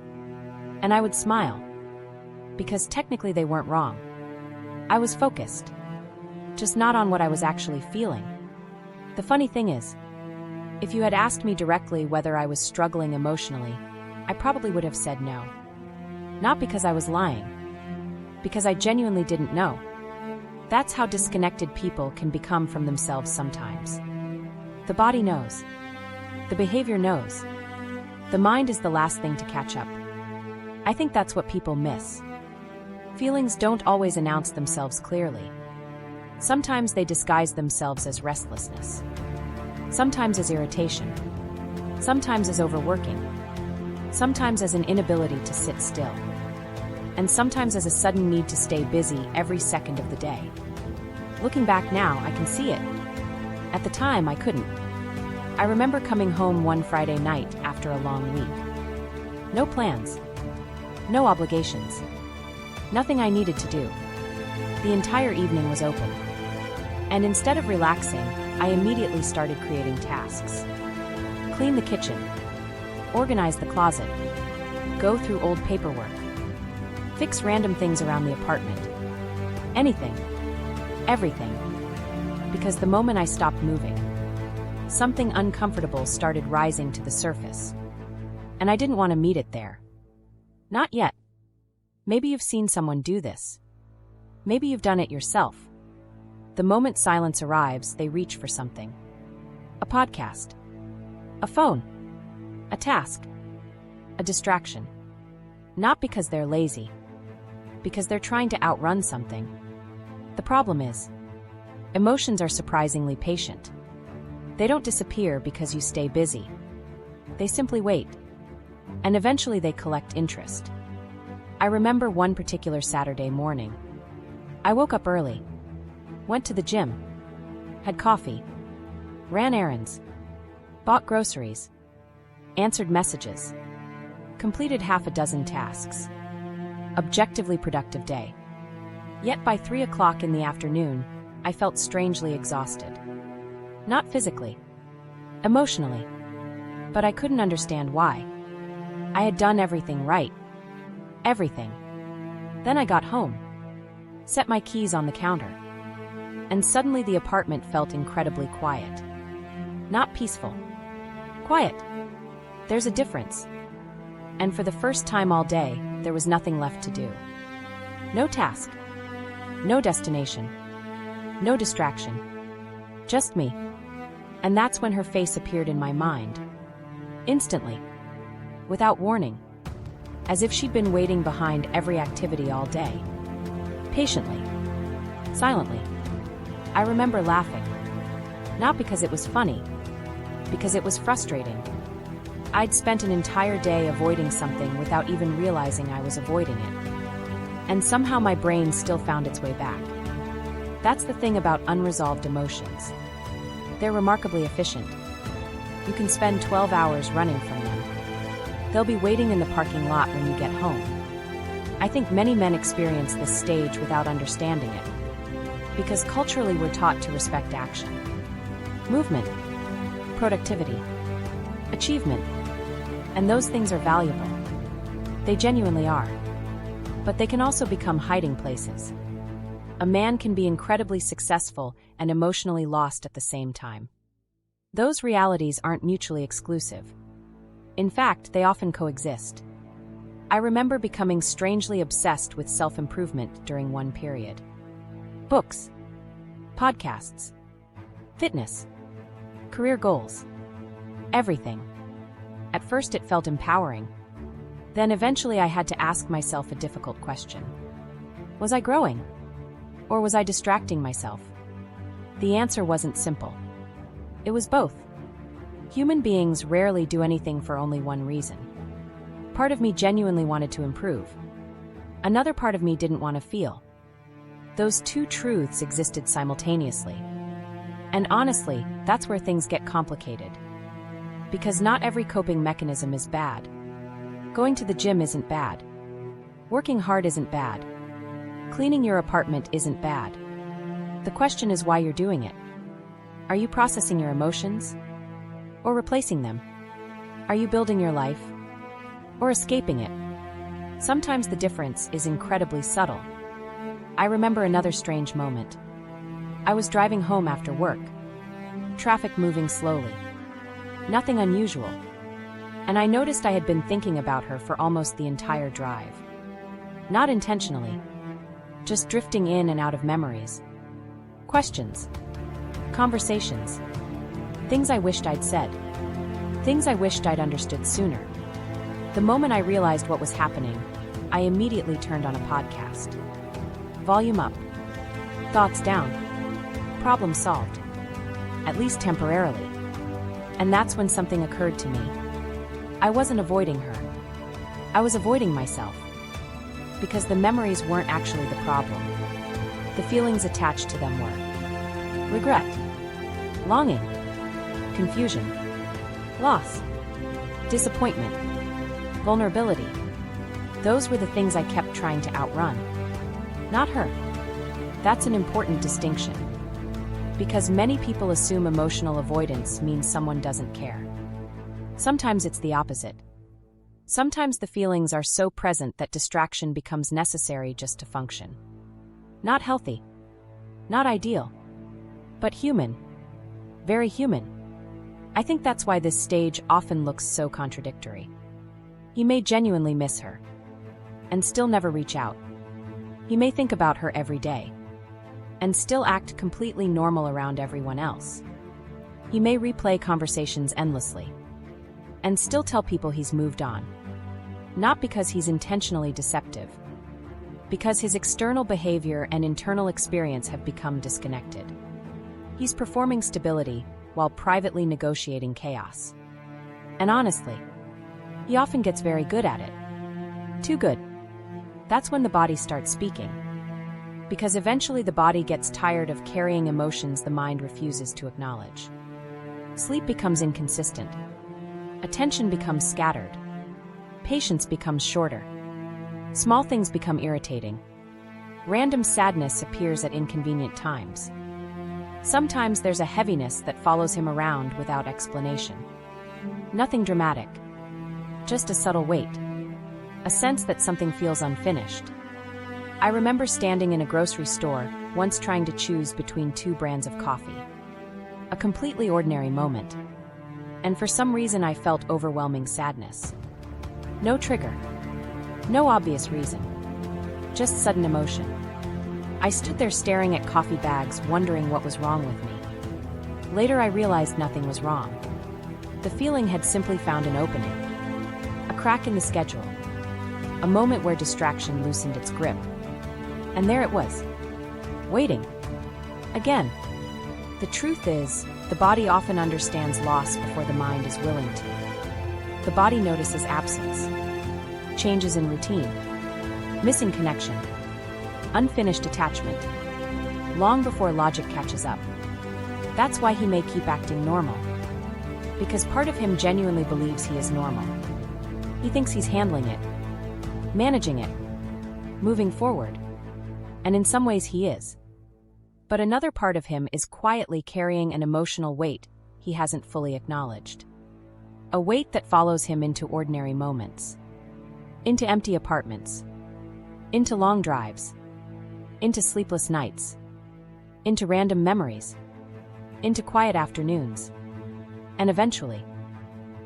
And I would smile. Because technically they weren't wrong. I was focused. Just not on what I was actually feeling. The funny thing is, if you had asked me directly whether I was struggling emotionally, I probably would have said no. Not because I was lying. Because I genuinely didn't know. That's how disconnected people can become from themselves sometimes. The body knows. The behavior knows. The mind is the last thing to catch up. I think that's what people miss. Feelings don't always announce themselves clearly. Sometimes they disguise themselves as restlessness. Sometimes as irritation. Sometimes as overworking. Sometimes as an inability to sit still. And sometimes as a sudden need to stay busy every second of the day. Looking back now, I can see it. At the time, I couldn't. I remember coming home one Friday night after a long week. No plans. No obligations. Nothing I needed to do. The entire evening was open. And instead of relaxing, I immediately started creating tasks. Clean the kitchen. Organize the closet. Go through old paperwork. Fix random things around the apartment. Anything. Everything. Because the moment I stopped moving, something uncomfortable started rising to the surface. And I didn't want to meet it there. Not yet. Maybe you've seen someone do this. Maybe you've done it yourself. The moment silence arrives, they reach for something. A podcast. A phone. A task. A distraction. Not because they're lazy. Because they're trying to outrun something. The problem is, emotions are surprisingly patient. They don't disappear because you stay busy. They simply wait. And eventually they collect interest. I remember one particular Saturday morning. I woke up early. Went to the gym. Had coffee. Ran errands. Bought groceries. Answered messages. Completed half a dozen tasks. Objectively productive day. Yet by 3 o'clock in the afternoon, I felt strangely exhausted. Not physically. Emotionally. But I couldn't understand why. I had done everything right. Everything. Then I got home. Set my keys on the counter. And suddenly the apartment felt incredibly quiet. Not peaceful. Quiet. There's a difference. And for the first time all day, there was nothing left to do. No task. No destination. No distraction. Just me. And that's when her face appeared in my mind. Instantly. Without warning. As if she'd been waiting behind every activity all day. Patiently. Silently. I remember laughing. Not because it was funny. Because it was frustrating. I'd spent an entire day avoiding something without even realizing I was avoiding it. And somehow my brain still found its way back. That's the thing about unresolved emotions. They're remarkably efficient. You can spend 12 hours running from them. They'll be waiting in the parking lot when you get home. I think many men experience this stage without understanding it. Because culturally we're taught to respect action. Movement. Productivity. Achievement. And those things are valuable. They genuinely are. But they can also become hiding places. A man can be incredibly successful and emotionally lost at the same time. Those realities aren't mutually exclusive. In fact, they often coexist. I remember becoming strangely obsessed with self-improvement during one period. Books, podcasts, fitness, career goals, everything. At first it felt empowering. Then eventually I had to ask myself a difficult question. Was I growing? Or was I distracting myself? The answer wasn't simple. It was both. Human beings rarely do anything for only one reason. Part of me genuinely wanted to improve. Another part of me didn't want to feel. Those two truths existed simultaneously. And honestly, that's where things get complicated. Because not every coping mechanism is bad. Going to the gym isn't bad. Working hard isn't bad. Cleaning your apartment isn't bad. The question is why you're doing it. Are you processing your emotions? Or replacing them? Are you building your life? Or escaping it? Sometimes the difference is incredibly subtle. I remember another strange moment. I was driving home after work. Traffic moving slowly. Nothing unusual. And I noticed I had been thinking about her for almost the entire drive. Not intentionally. Just drifting in and out of memories. Questions. Conversations. Things I wished I'd said. Things I wished I'd understood sooner. The moment I realized what was happening, I immediately turned on a podcast. Volume up. Thoughts down. Problem solved. At least temporarily. And that's when something occurred to me. I wasn't avoiding her. I was avoiding myself. Because the memories weren't actually the problem. The feelings attached to them were. Regret. Longing. Confusion. Loss. Disappointment. Vulnerability. Those were the things I kept trying to outrun. Not her. That's an important distinction. Because many people assume emotional avoidance means someone doesn't care. Sometimes it's the opposite. Sometimes the feelings are so present that distraction becomes necessary just to function. Not healthy. Not ideal. But human. Very human. I think that's why this stage often looks so contradictory. He may genuinely miss her. And still never reach out. He may think about her every day. And still act completely normal around everyone else. He may replay conversations endlessly. And still tell people he's moved on. Not because he's intentionally deceptive. Because his external behavior and internal experience have become disconnected. He's performing stability while privately negotiating chaos. And honestly, he often gets very good at it. Too good. That's when the body starts speaking. Because eventually the body gets tired of carrying emotions the mind refuses to acknowledge. Sleep becomes inconsistent. Attention becomes scattered. Patience becomes shorter. Small things become irritating. Random sadness appears at inconvenient times. Sometimes there's a heaviness that follows him around without explanation. Nothing dramatic. Just a subtle weight. A sense that something feels unfinished. I remember standing in a grocery store, once trying to choose between two brands of coffee. A completely ordinary moment. And for some reason I felt overwhelming sadness. No trigger. No obvious reason. Just sudden emotion. I stood there staring at coffee bags, wondering what was wrong with me. Later I realized nothing was wrong. The feeling had simply found an opening. A crack in the schedule. A moment where distraction loosened its grip. And there it was. Waiting. Again. The truth is, the body often understands loss before the mind is willing to. The body notices absence. Changes in routine. Missing connection. Unfinished attachment. Long before logic catches up. That's why he may keep acting normal. Because part of him genuinely believes he is normal. He thinks he's handling it. Managing it. Moving forward. And in some ways he is. But another part of him is quietly carrying an emotional weight he hasn't fully acknowledged. A weight that follows him into ordinary moments. Into empty apartments. Into long drives. Into sleepless nights. Into random memories. Into quiet afternoons. And eventually,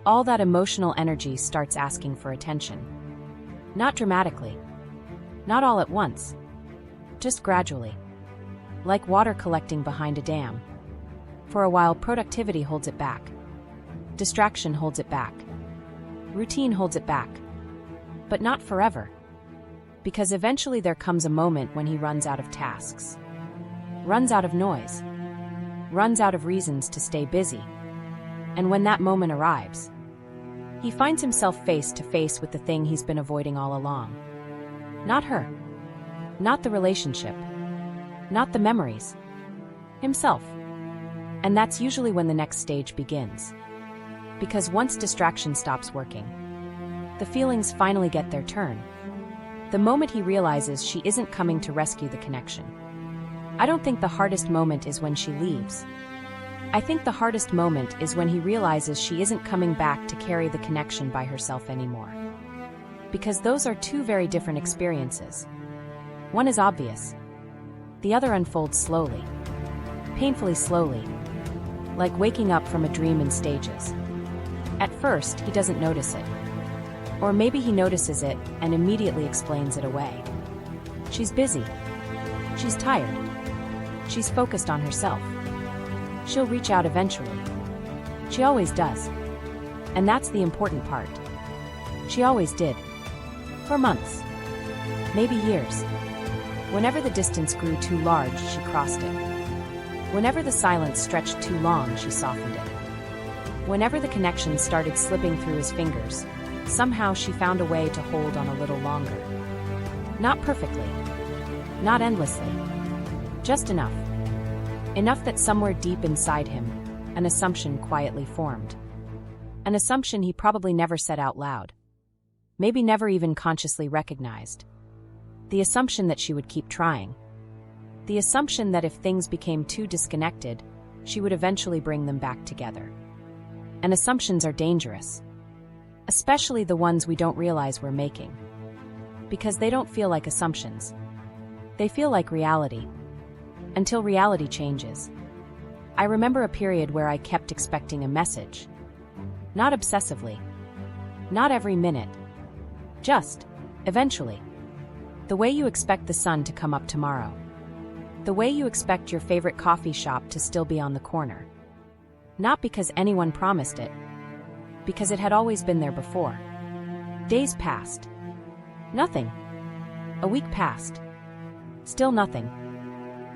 all that emotional energy starts asking for attention. Not dramatically. Not all at once. Just gradually. Like water collecting behind a dam. For a while, productivity holds it back. Distraction holds it back. Routine holds it back. But not forever. Because eventually there comes a moment when he runs out of tasks. Runs out of noise. Runs out of reasons to stay busy. And when that moment arrives, he finds himself face to face with the thing he's been avoiding all along. Not her. Not the relationship. Not the memories. Himself. And that's usually when the next stage begins. Because once distraction stops working, the feelings finally get their turn. The moment he realizes she isn't coming to rescue the connection. I don't think the hardest moment is when she leaves. I think the hardest moment is when he realizes she isn't coming back to carry the connection by herself anymore. Because those are two very different experiences. One is obvious. The other unfolds slowly. Painfully slowly. Like waking up from a dream in stages. At first, he doesn't notice it. Or maybe he notices it and immediately explains it away. She's busy. She's tired. She's focused on herself. She'll reach out eventually. She always does. And that's the important part. She always did. For months. Maybe years. Whenever the distance grew too large, she crossed it. Whenever the silence stretched too long, she softened it. Whenever the connection started slipping through his fingers, somehow she found a way to hold on a little longer. Not perfectly. Not endlessly. Just enough. Enough that somewhere deep inside him, an assumption quietly formed. An assumption he probably never said out loud. Maybe never even consciously recognized. The assumption that she would keep trying. The assumption that if things became too disconnected, she would eventually bring them back together. And assumptions are dangerous. Especially the ones we don't realize we're making. Because they don't feel like assumptions. They feel like reality. Until reality changes. I remember a period where I kept expecting a message. Not obsessively. Not every minute. Just, eventually. The way you expect the sun to come up tomorrow. The way you expect your favorite coffee shop to still be on the corner. Not because anyone promised it. Because it had always been there before. Days passed. Nothing. A week passed. Still nothing.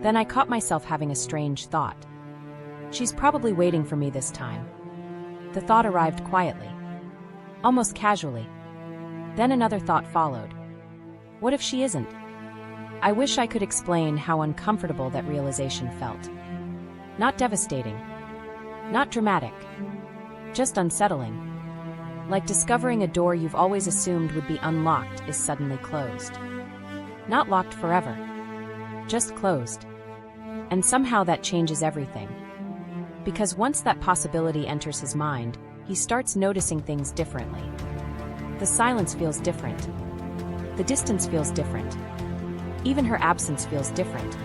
Then I caught myself having a strange thought. She's probably waiting for me this time. The thought arrived quietly. Almost casually. Then another thought followed. What if she isn't? I wish I could explain how uncomfortable that realization felt. Not devastating. Not dramatic. Just unsettling. Like discovering a door you've always assumed would be unlocked is suddenly closed. Not locked forever. Just closed. And somehow that changes everything. Because once that possibility enters his mind, he starts noticing things differently. The silence feels different. The distance feels different. Even her absence feels different.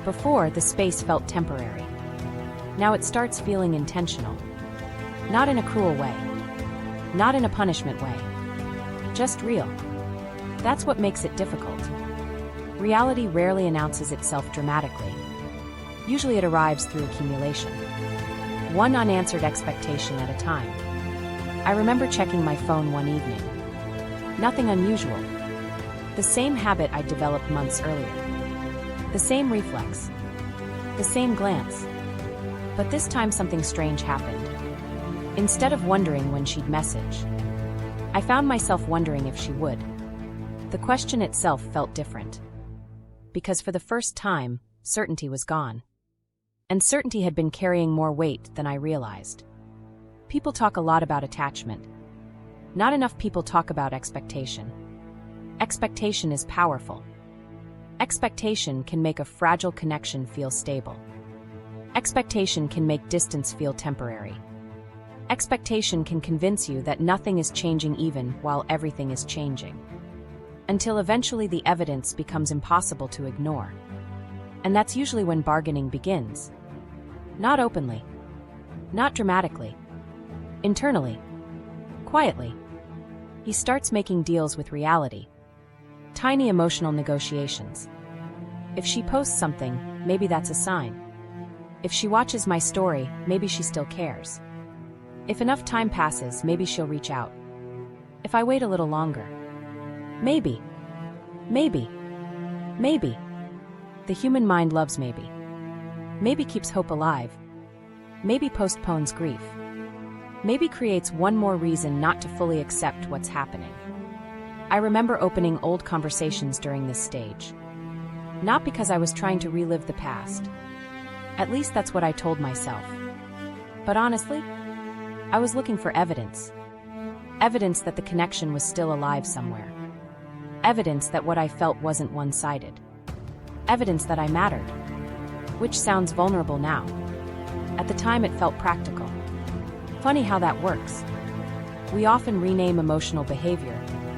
Before, the space felt temporary. Now it starts feeling intentional. Not in a cruel way. Not in a punishment way. Just real. That's what makes it difficult. Reality rarely announces itself dramatically. Usually it arrives through accumulation. One unanswered expectation at a time. I remember checking my phone one evening. Nothing unusual. The same habit I'd developed months earlier. The same reflex. The same glance. But this time something strange happened. Instead of wondering when she'd message, I found myself wondering if she would. The question itself felt different. Because for the first time, certainty was gone. And certainty had been carrying more weight than I realized. People talk a lot about attachment. Not enough people talk about expectation. Expectation is powerful. Expectation can make a fragile connection feel stable. Expectation can make distance feel temporary. Expectation can convince you that nothing is changing even while everything is changing. Until eventually the evidence becomes impossible to ignore. And that's usually when bargaining begins. Not openly. Not dramatically. Internally, quietly, he starts making deals with reality. Tiny emotional negotiations. If she posts something, maybe that's a sign. If she watches my story, maybe she still cares. If enough time passes, maybe she'll reach out. If I wait a little longer, maybe. The human mind loves maybe. Maybe keeps hope alive. Maybe postpones grief. Maybe creates one more reason not to fully accept what's happening. I remember opening old conversations during this stage. Not because I was trying to relive the past. At least that's what I told myself. But honestly, I was looking for evidence. Evidence that the connection was still alive somewhere. Evidence that what I felt wasn't one-sided. Evidence that I mattered. Which sounds vulnerable now. At the time it felt practical. Funny how that works. We often rename emotional behavior,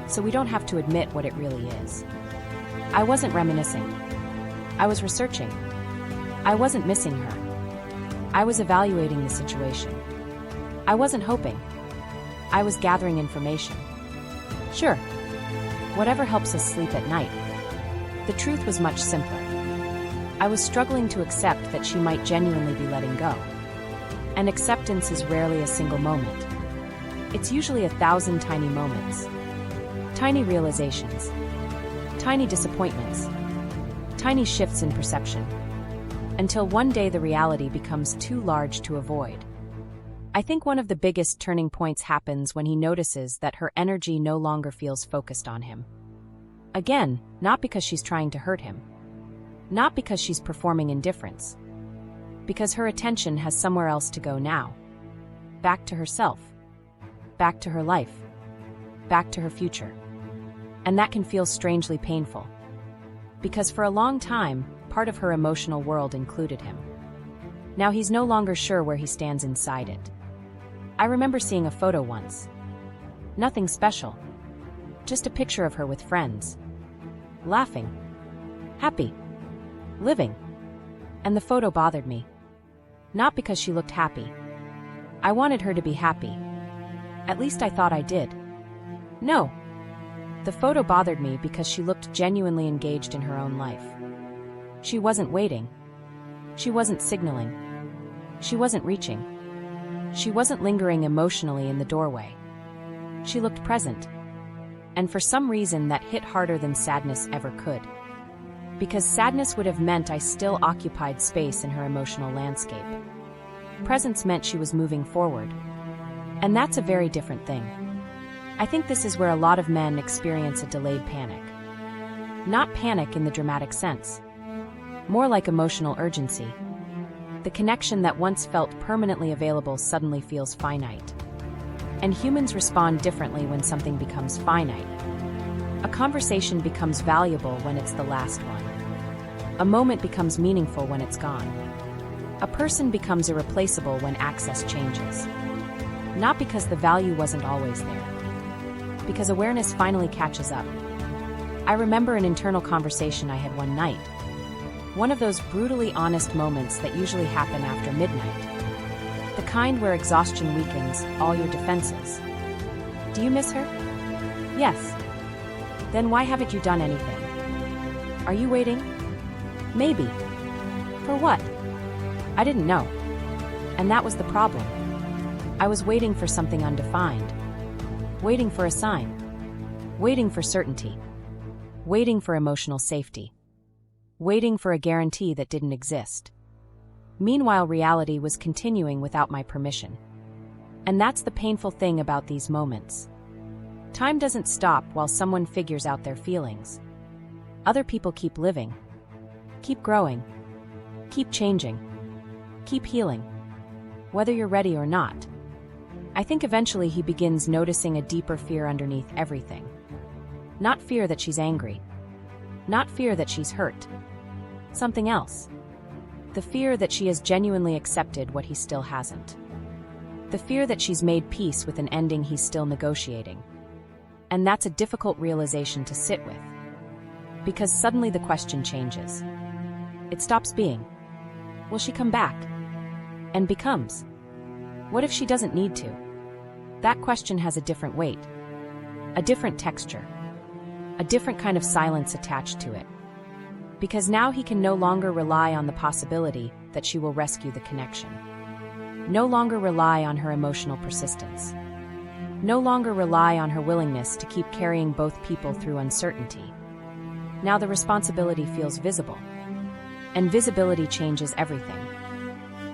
so we don't have to admit what it really is. I wasn't reminiscing. I was researching. I wasn't missing her. I was evaluating the situation. I wasn't hoping. I was gathering information. Sure, whatever helps us sleep at night. The truth was much simpler. I was struggling to accept that she might genuinely be letting go. And acceptance is rarely a single moment. It's usually 1,000 tiny moments. Tiny realizations. Tiny disappointments. Tiny shifts in perception. Until one day the reality becomes too large to avoid. I think one of the biggest turning points happens when he notices that her energy no longer feels focused on him. Again, not because she's trying to hurt him. Not because she's performing indifference. Because her attention has somewhere else to go now. Back to herself. Back to her life. Back to her future. And that can feel strangely painful. Because for a long time, part of her emotional world included him. Now he's no longer sure where he stands inside it. I remember seeing a photo once. Nothing special. Just a picture of her with friends. Laughing. Happy. Living. And the photo bothered me. Not because she looked happy. I wanted her to be happy. At least I thought I did. No. The photo bothered me because she looked genuinely engaged in her own life. She wasn't waiting. She wasn't signaling. She wasn't reaching. She wasn't lingering emotionally in the doorway. She looked present. And for some reason that hit harder than sadness ever could. Because sadness would have meant I still occupied space in her emotional landscape. Presence meant she was moving forward. And that's a very different thing. I think this is where a lot of men experience a delayed panic. Not panic in the dramatic sense. More like emotional urgency. The connection that once felt permanently available suddenly feels finite. And humans respond differently when something becomes finite. A conversation becomes valuable when it's the last one. A moment becomes meaningful when it's gone. A person becomes irreplaceable when access changes. Not because the value wasn't always there. Because awareness finally catches up. I remember an internal conversation I had one night. One of those brutally honest moments that usually happen after midnight. The kind where exhaustion weakens all your defenses. Do you miss her? Yes. Then why haven't you done anything? Are you waiting? Maybe. For what? I didn't know. And that was the problem. I was waiting for something undefined. Waiting for a sign. Waiting for certainty. Waiting for emotional safety. Waiting for a guarantee that didn't exist. Meanwhile, reality was continuing without my permission. And that's the painful thing about these moments. Time doesn't stop while someone figures out their feelings. Other people keep living. Keep growing. Keep changing. Keep healing. Whether you're ready or not. I think eventually he begins noticing a deeper fear underneath everything. Not fear that she's angry. Not fear that she's hurt. Something else. The fear that she has genuinely accepted what he still hasn't. The fear that she's made peace with an ending he's still negotiating. And that's a difficult realization to sit with. Because suddenly the question changes. It stops being, will she come back? And becomes, what if she doesn't need to? That question has a different weight, a different texture, a different kind of silence attached to it. Because now he can no longer rely on the possibility that she will rescue the connection. No longer rely on her emotional persistence. No longer rely on her willingness to keep carrying both people through uncertainty. Now the responsibility feels visible. And visibility changes everything.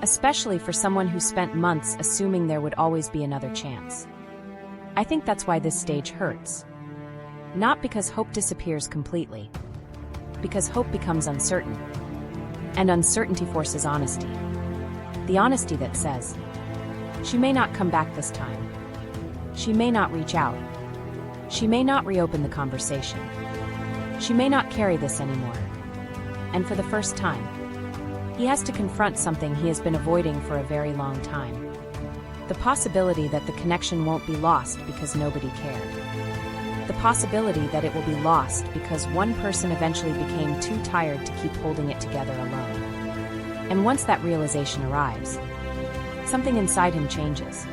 Especially for someone who spent months assuming there would always be another chance. I think that's why this stage hurts. Not because hope disappears completely. Because hope becomes uncertain. And uncertainty forces honesty. The honesty that says, she may not come back this time. She may not reach out. She may not reopen the conversation. She may not carry this anymore. And for the first time, he has to confront something he has been avoiding for a very long time. The possibility that the connection won't be lost because nobody cared. The possibility that it will be lost because one person eventually became too tired to keep holding it together alone. And once that realization arrives, something inside him changes.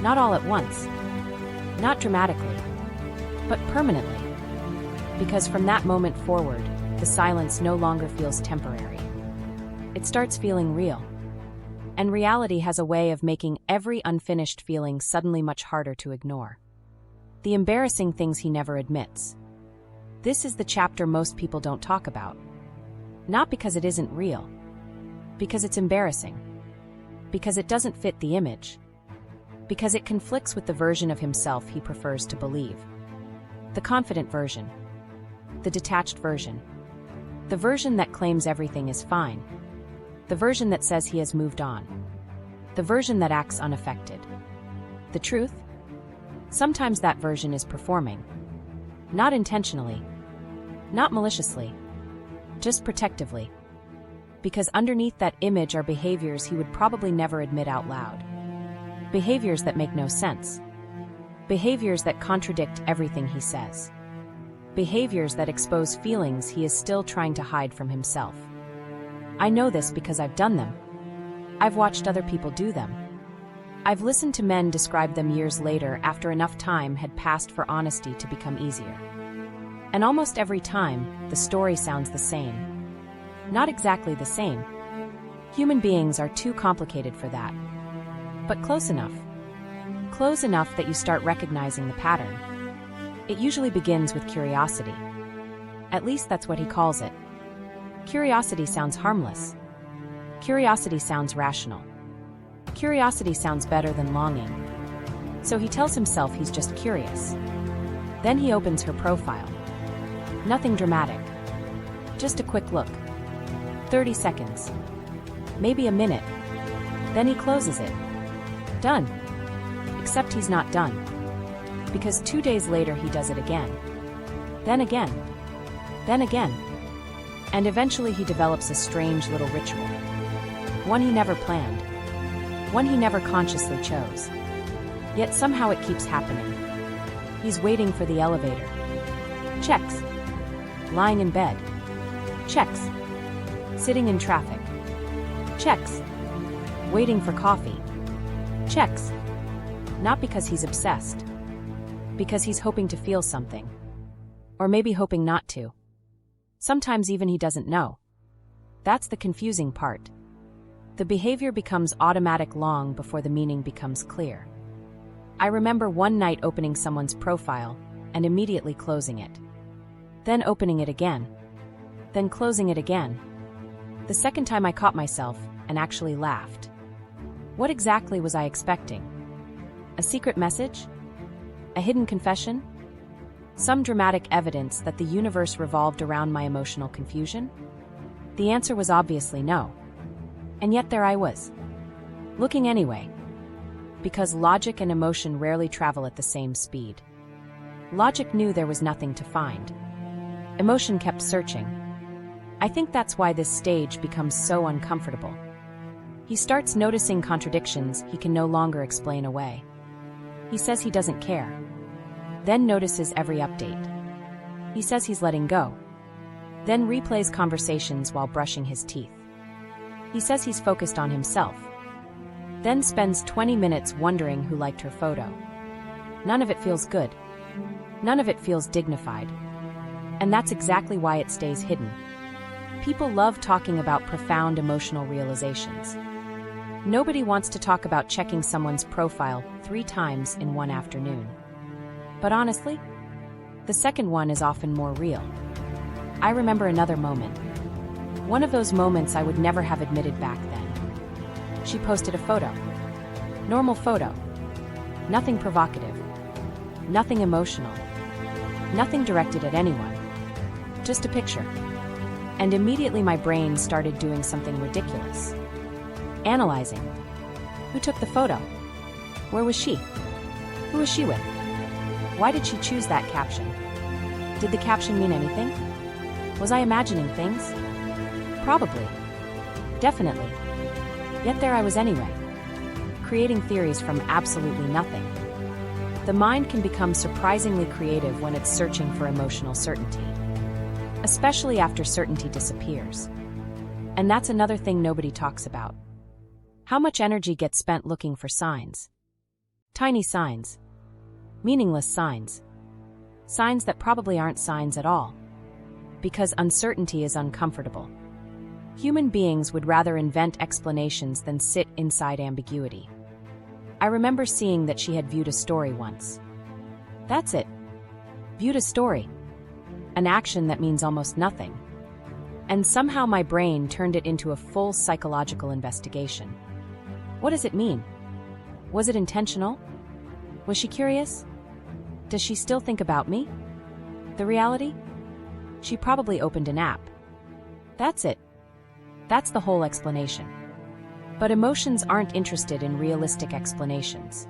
Not all at once, not dramatically, but permanently. Because from that moment forward, the silence no longer feels temporary. It starts feeling real. And reality has a way of making every unfinished feeling suddenly much harder to ignore. The embarrassing things he never admits. This is the chapter most people don't talk about. Not because it isn't real. Because it's embarrassing. Because it doesn't fit the image. Because it conflicts with the version of himself he prefers to believe. The confident version. The detached version. The version that claims everything is fine. The version that says he has moved on. The version that acts unaffected. The truth? Sometimes that version is performing. Not intentionally. Not maliciously. Just protectively. Because underneath that image are behaviors he would probably never admit out loud. Behaviors that make no sense. Behaviors that contradict everything he says. Behaviors that expose feelings he is still trying to hide from himself. I know this because I've done them. I've watched other people do them. I've listened to men describe them years later after enough time had passed for honesty to become easier. And almost every time, the story sounds the same. Not exactly the same. Human beings are too complicated for that. But close enough. Close enough that you start recognizing the pattern. It usually begins with curiosity. At least that's what he calls it. Curiosity sounds harmless. Curiosity sounds rational. Curiosity sounds better than longing. So he tells himself he's just curious. Then he opens her profile. Nothing dramatic. Just a quick look. 30 seconds. Maybe a minute. Then he closes it. Done. Except he's not done. Because 2 days later he does it again. Then again. Then again. And eventually he develops a strange little ritual. One he never planned. One he never consciously chose. Yet somehow it keeps happening. He's waiting for the elevator. Checks. Lying in bed. Checks. Sitting in traffic. Checks. Waiting for coffee. Checks. Not because he's obsessed. Because he's hoping to feel something. Or maybe hoping not to. Sometimes even he doesn't know. That's the confusing part. The behavior becomes automatic long before the meaning becomes clear. I remember one night opening someone's profile and immediately closing it. Then opening it again. Then closing it again. The second time I caught myself and actually laughed. What exactly was I expecting? A secret message? A hidden confession? Some dramatic evidence that the universe revolved around my emotional confusion? The answer was obviously no. And yet there I was. Looking anyway. Because logic and emotion rarely travel at the same speed. Logic knew there was nothing to find. Emotion kept searching. I think that's why this stage becomes so uncomfortable. He starts noticing contradictions he can no longer explain away. He says he doesn't care. Then notices every update. He says he's letting go. Then replays conversations while brushing his teeth. He says he's focused on himself. then spends 20 minutes wondering who liked her photo. None of it feels good. None of it feels dignified. And that's exactly why it stays hidden. People love talking about profound emotional realizations. Nobody wants to talk about checking someone's profile 3 times in one afternoon. But honestly, the second one is often more real. I remember another moment. One of those moments I would never have admitted back then. She posted a photo. Normal photo. Nothing provocative. Nothing emotional. Nothing directed at anyone. Just a picture. And immediately my brain started doing something ridiculous. Analyzing. Who took the photo? Where was she? Who was she with? Why did she choose that caption? Did the caption mean anything? Was I imagining things? Probably. Definitely. Yet there I was anyway, creating theories from absolutely nothing. The mind can become surprisingly creative when it's searching for emotional certainty, especially after certainty disappears. And that's another thing nobody talks about. How much energy gets spent looking for signs? Tiny signs. Meaningless signs. Signs that probably aren't signs at all. Because uncertainty is uncomfortable. Human beings would rather invent explanations than sit inside ambiguity. I remember seeing that she had viewed a story once. That's it. Viewed a story. An action that means almost nothing. And somehow my brain turned it into a full psychological investigation. What does it mean? Was it intentional? Was she curious? Does she still think about me? The reality? She probably opened an app. That's it. That's the whole explanation. But emotions aren't interested in realistic explanations.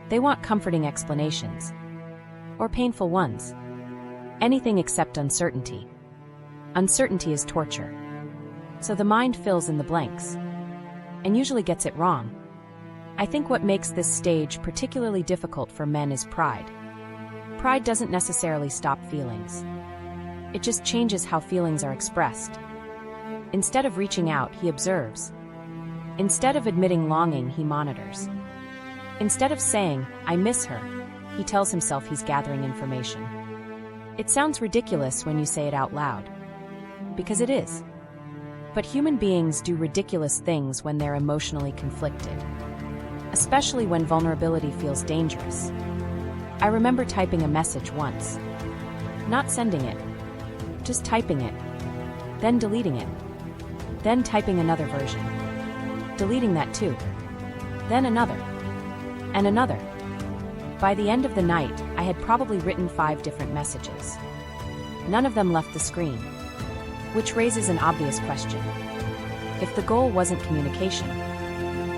They want comforting explanations. Or painful ones. Anything except uncertainty. Uncertainty is torture. So the mind fills in the blanks. And usually gets it wrong. I think what makes this stage particularly difficult for men is pride. Pride doesn't necessarily stop feelings. It just changes how feelings are expressed. Instead of reaching out, he observes. Instead of admitting longing, he monitors. Instead of saying, "I miss her," he tells himself he's gathering information. It sounds ridiculous when you say it out loud. Because it is. But human beings do ridiculous things when they're emotionally conflicted. Especially when vulnerability feels dangerous. I remember typing a message once. Not sending it. Just typing it. Then deleting it. Then typing another version. Deleting that too. Then another. And another. By the end of the night, I had probably written 5 different messages. None of them left the screen. Which raises an obvious question. If the goal wasn't communication,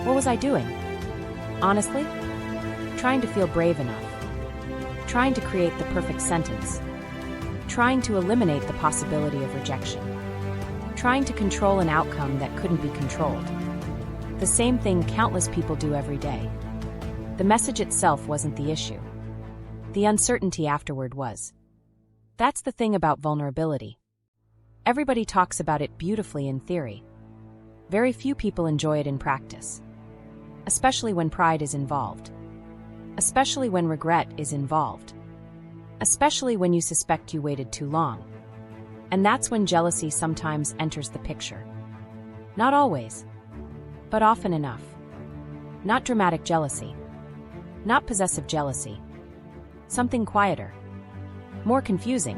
what was I doing? Honestly? Trying to feel brave enough. Trying to create the perfect sentence. Trying to eliminate the possibility of rejection. Trying to control an outcome that couldn't be controlled. The same thing countless people do every day. The message itself wasn't the issue. The uncertainty afterward was. That's the thing about vulnerability. Everybody talks about it beautifully in theory. Very few people enjoy it in practice. Especially when pride is involved. Especially when regret is involved. Especially when you suspect you waited too long. And that's when jealousy sometimes enters the picture. Not always, but often enough. Not dramatic jealousy. Not possessive jealousy. Something quieter. More confusing.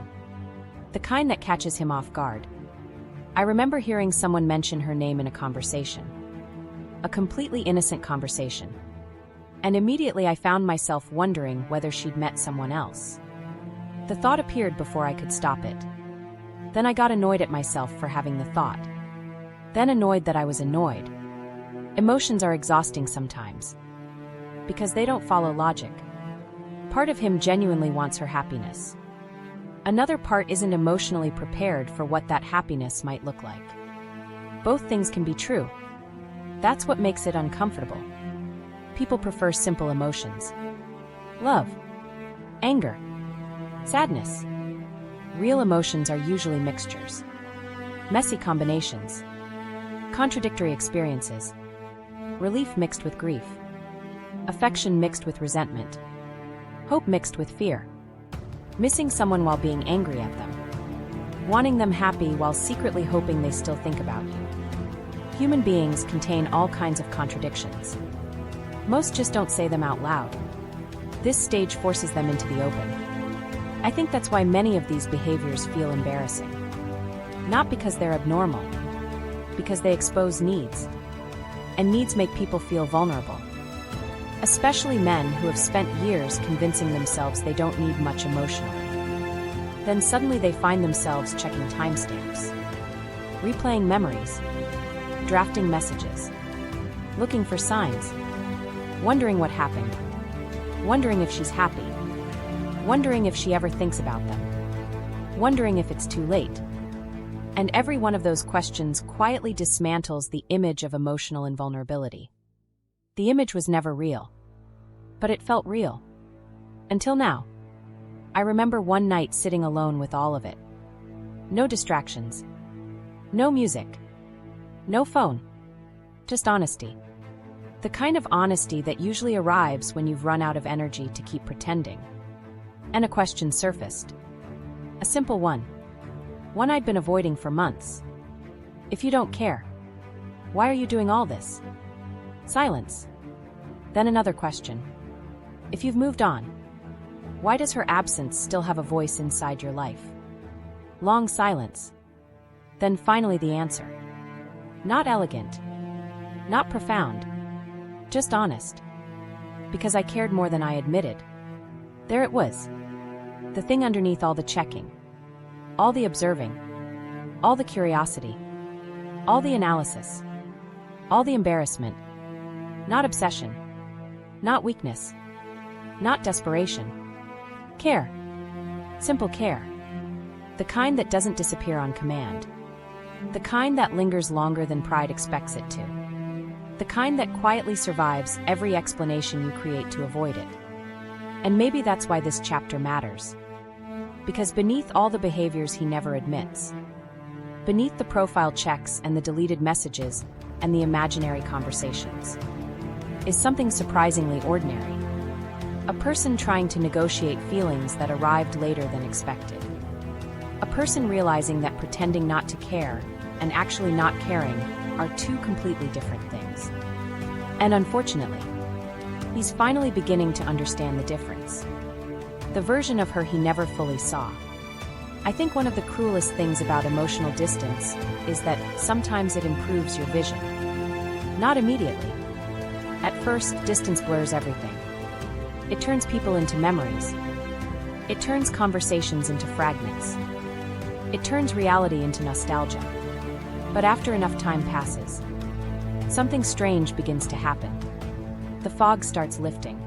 The kind that catches him off guard. I remember hearing someone mention her name in a conversation. A completely innocent conversation. And immediately I found myself wondering whether she'd met someone else. The thought appeared before I could stop it. Then I got annoyed at myself for having the thought. Then annoyed that I was annoyed. Emotions are exhausting sometimes. Because they don't follow logic. Part of him genuinely wants her happiness. Another part isn't emotionally prepared for what that happiness might look like. Both things can be true. That's what makes it uncomfortable. People prefer simple emotions. Love. Anger. Sadness. Real emotions are usually mixtures. Messy combinations. Contradictory experiences. relief mixed with grief, affection mixed with resentment, hope mixed with fear, missing someone while being angry at them, wanting them happy while secretly hoping they still think about you. Human beings contain all kinds of contradictions. Most just don't say them out loud. This stage forces them into the open. I think that's why many of these behaviors feel embarrassing. Not because they're abnormal, because they expose needs. And needs make people feel vulnerable. Especially men who have spent years convincing themselves they don't need much emotionally. Then suddenly they find themselves checking timestamps, replaying memories, drafting messages, looking for signs, wondering what happened, wondering if she's happy, wondering if she ever thinks about them, wondering if it's too late. And every one of those questions quietly dismantles the image of emotional invulnerability. The image was never real, but it felt real. Until now. I remember one night sitting alone with all of it. No distractions. No music. No phone. Just honesty. The kind of honesty that usually arrives when you've run out of energy to keep pretending. And a question surfaced. A simple one. One I'd been avoiding for months. If you don't care, why are you doing all this? Silence. Then another question. If you've moved on, why does her absence still have a voice inside your life? Long silence. Then finally the answer. Not elegant. Not profound. Just honest. Because I cared more than I admitted. There it was. The thing underneath all the checking. All the observing. All the curiosity. All the analysis. All the embarrassment. Not obsession. Not weakness. Not desperation. Care. Simple care. The kind that doesn't disappear on command. The kind that lingers longer than pride expects it to. The kind that quietly survives every explanation you create to avoid it. And maybe that's why this chapter matters. Because beneath all the behaviors he never admits, beneath the profile checks and the deleted messages and the imaginary conversations, is something surprisingly ordinary. A person trying to negotiate feelings that arrived later than expected. A person realizing that pretending not to care and actually not caring are two completely different things. And unfortunately, he's finally beginning to understand the difference. The version of her he never fully saw. I think one of the cruelest things about emotional distance is that sometimes it improves your vision. Not immediately. At first, distance blurs everything. It turns people into memories. It turns conversations into fragments. It turns reality into nostalgia. But after enough time passes, something strange begins to happen. The fog starts lifting.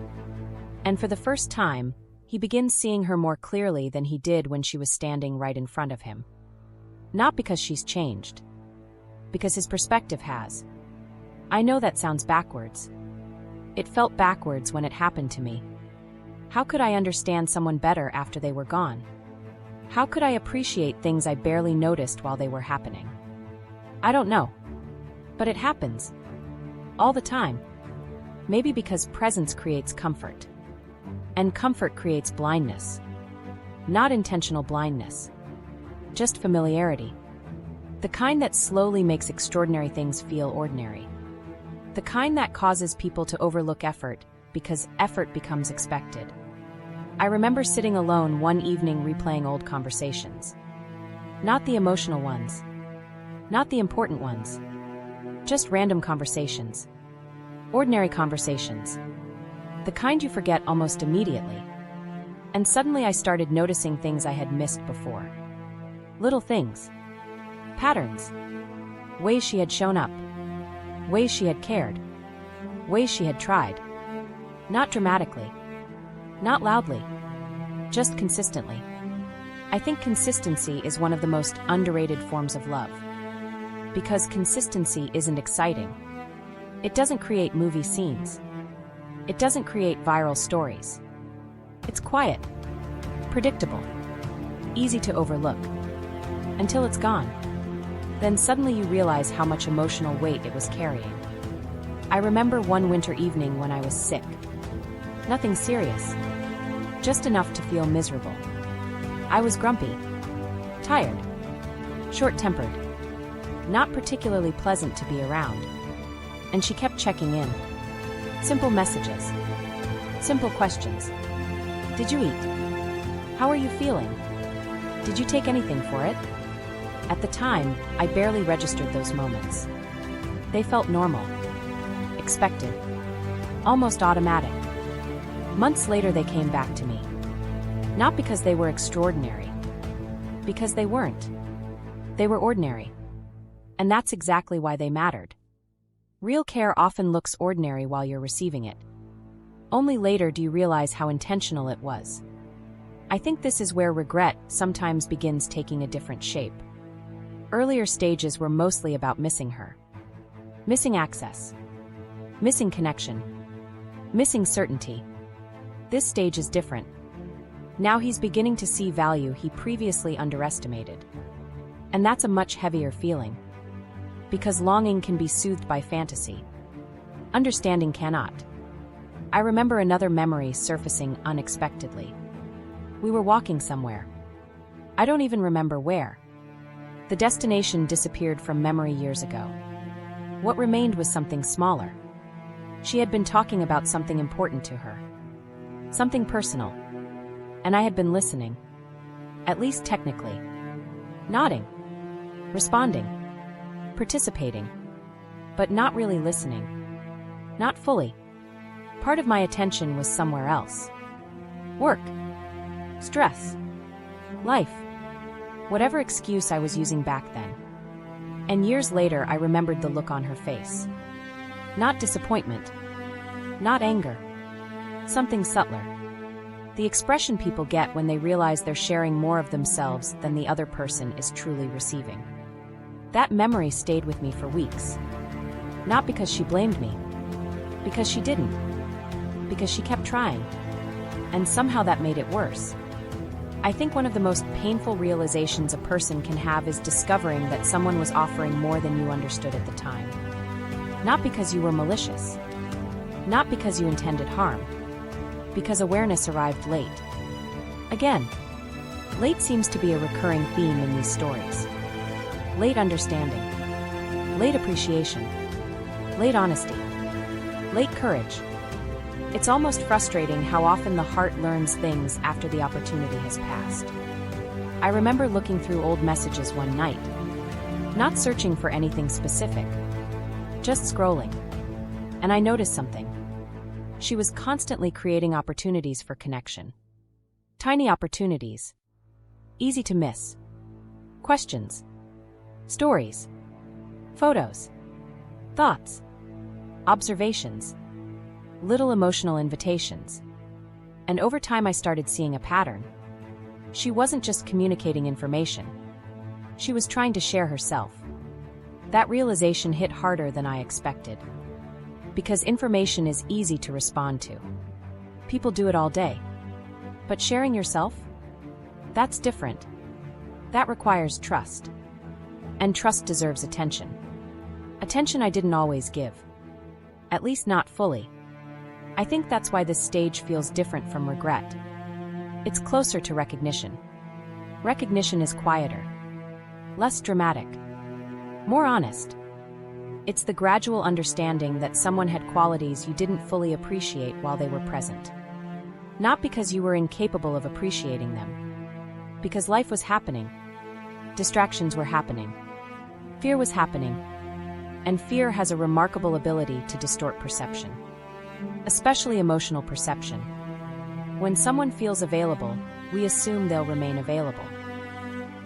And for the first time, he begins seeing her more clearly than he did when she was standing right in front of him. Not because she's changed. Because his perspective has. I know that sounds backwards. It felt backwards when it happened to me. How could I understand someone better after they were gone? How could I appreciate things I barely noticed while they were happening? I don't know. But it happens. All the time. Maybe because presence creates comfort. And comfort creates blindness. Not intentional blindness. Just familiarity. The kind that slowly makes extraordinary things feel ordinary. The kind that causes people to overlook effort because effort becomes expected. I remember sitting alone one evening replaying old conversations. Not the emotional ones. Not the important ones. Just random conversations. Ordinary conversations. The kind you forget almost immediately. And suddenly I started noticing things I had missed before. Little things. Patterns. Ways she had shown up. Ways she had cared. Ways she had tried. Not dramatically. Not loudly. Just consistently. I think consistency is one of the most underrated forms of love. Because consistency isn't exciting. It doesn't create movie scenes. It doesn't create viral stories. It's quiet. Predictable. Easy to overlook. Until it's gone. Then suddenly you realize how much emotional weight it was carrying. I remember one winter evening when I was sick. Nothing serious, just enough to feel miserable. I was grumpy, tired, short-tempered, not particularly pleasant to be around. And she kept checking in. Simple messages, simple questions. Did you eat? How are you feeling? Did you take anything for it? At the time, I barely registered those moments. They felt normal, expected, almost automatic. Months later, they came back to me. Not because they were extraordinary, because they weren't. They were ordinary. And that's exactly why they mattered. Real care often looks ordinary while you're receiving it. Only later do you realize how intentional it was. I think this is where regret sometimes begins taking a different shape. Earlier stages were mostly about missing her. Missing access. Missing connection. Missing certainty. This stage is different. Now he's beginning to see value he previously underestimated. And that's a much heavier feeling. Because longing can be soothed by fantasy. Understanding cannot. I remember another memory surfacing unexpectedly. We were walking somewhere. I don't even remember where. The destination disappeared from memory years ago. What remained was something smaller. She had been talking about something important to her. Something personal. And I had been listening. At least technically. Nodding. Responding. Participating. But not really listening. Not fully. Part of my attention was somewhere else. Work. Stress. Life. Whatever excuse I was using back then. And years later, I remembered the look on her face. Not disappointment. Not anger. Something subtler. The expression people get when they realize they're sharing more of themselves than the other person is truly receiving. That memory stayed with me for weeks. Not because she blamed me. Because she didn't. Because she kept trying. And somehow that made it worse. I think one of the most painful realizations a person can have is discovering that someone was offering more than you understood at the time. Not because you were malicious. Not because you intended harm. Because awareness arrived late. Again, late seems to be a recurring theme in these stories. Late understanding. Late appreciation. Late honesty. Late courage. It's almost frustrating how often the heart learns things after the opportunity has passed. I remember looking through old messages one night. Not searching for anything specific. Just scrolling. And I noticed something. She was constantly creating opportunities for connection. Tiny opportunities. Easy to miss. Questions. Stories. Photos. Thoughts. Observations. Little emotional invitations. And over time I started seeing a pattern. She wasn't just communicating information. She was trying to share herself. That realization hit harder than I expected. Because information is easy to respond to. People do it all day. But sharing yourself? That's different. That requires trust. And trust deserves attention. Attention I didn't always give. At least not fully. I think that's why this stage feels different from regret. It's closer to recognition. Recognition is quieter. Less dramatic. More honest. It's the gradual understanding that someone had qualities you didn't fully appreciate while they were present. Not because you were incapable of appreciating them. Because life was happening. Distractions were happening. Fear was happening. And fear has a remarkable ability to distort perception. Especially emotional perception. When someone feels available, we assume they'll remain available.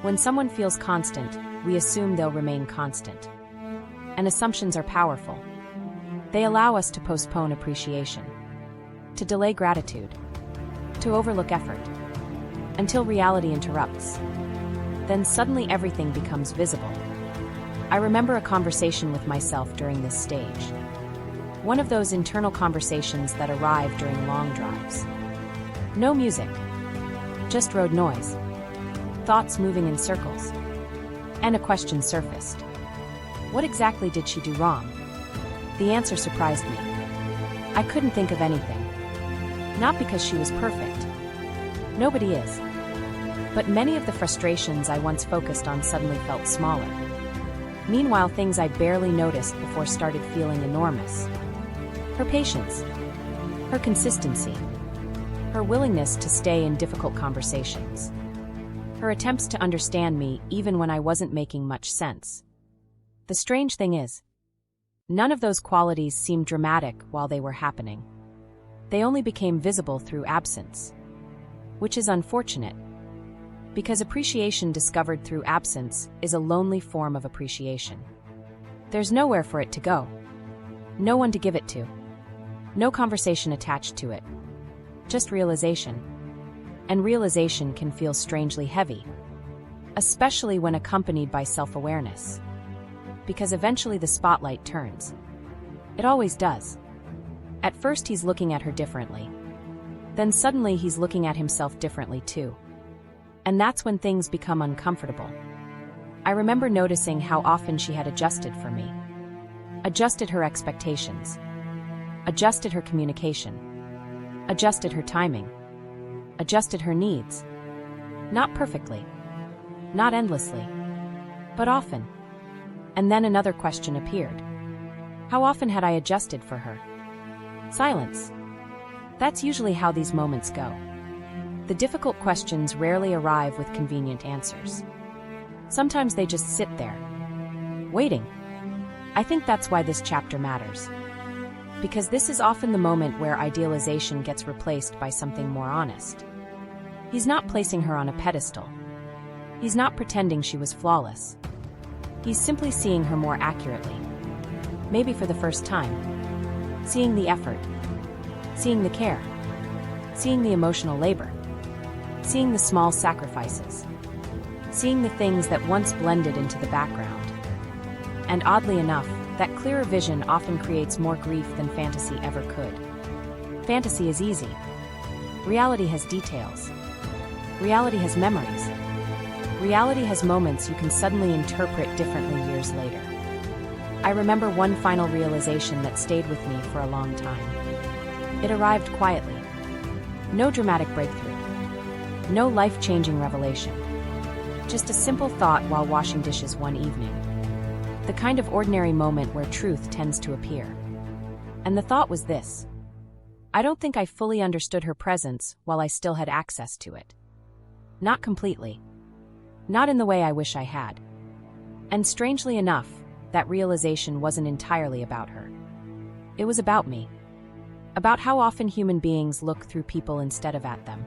When someone feels constant, we assume they'll remain constant. And assumptions are powerful. They allow us to postpone appreciation, to delay gratitude, to overlook effort, until reality interrupts. Then suddenly everything becomes visible. I remember a conversation with myself during this stage. One of those internal conversations that arrive during long drives. No music, just road noise, thoughts moving in circles, and a question surfaced. What exactly did she do wrong? The answer surprised me. I couldn't think of anything. Not because she was perfect. Nobody is. But many of the frustrations I once focused on suddenly felt smaller. Meanwhile, things I barely noticed before started feeling enormous. Her patience. Her consistency. Her willingness to stay in difficult conversations. Her attempts to understand me even when I wasn't making much sense. The strange thing is, none of those qualities seemed dramatic while they were happening. They only became visible through absence. Which is unfortunate, because appreciation discovered through absence is a lonely form of appreciation. There's nowhere for it to go. No one to give it to. No conversation attached to it. Just realization. And realization can feel strangely heavy, especially when accompanied by self-awareness. Because eventually the spotlight turns. It always does. At first he's looking at her differently. Then suddenly he's looking at himself differently too. And that's when things become uncomfortable. I remember noticing how often she had adjusted for me. Adjusted her expectations. Adjusted her communication. Adjusted her timing. Adjusted her needs. Not perfectly. Not endlessly. But often. And then another question appeared. How often had I adjusted for her? Silence. That's usually how these moments go. The difficult questions rarely arrive with convenient answers. Sometimes they just sit there, waiting. I think that's why this chapter matters. Because this is often the moment where idealization gets replaced by something more honest. He's not placing her on a pedestal. He's not pretending she was flawless. He's simply seeing her more accurately. Maybe for the first time. Seeing the effort. Seeing the care. Seeing the emotional labor. Seeing the small sacrifices. Seeing the things that once blended into the background. And oddly enough, that clearer vision often creates more grief than fantasy ever could. Fantasy is easy. Reality has details. Reality has memories. Reality has moments you can suddenly interpret differently years later. I remember one final realization that stayed with me for a long time. It arrived quietly. No dramatic breakthrough. No life-changing revelation. Just a simple thought while washing dishes one evening. The kind of ordinary moment where truth tends to appear. And the thought was this. I don't think I fully understood her presence while I still had access to it. Not completely. Not in the way I wish I had. And strangely enough, that realization wasn't entirely about her. It was about me. About how often human beings look through people instead of at them.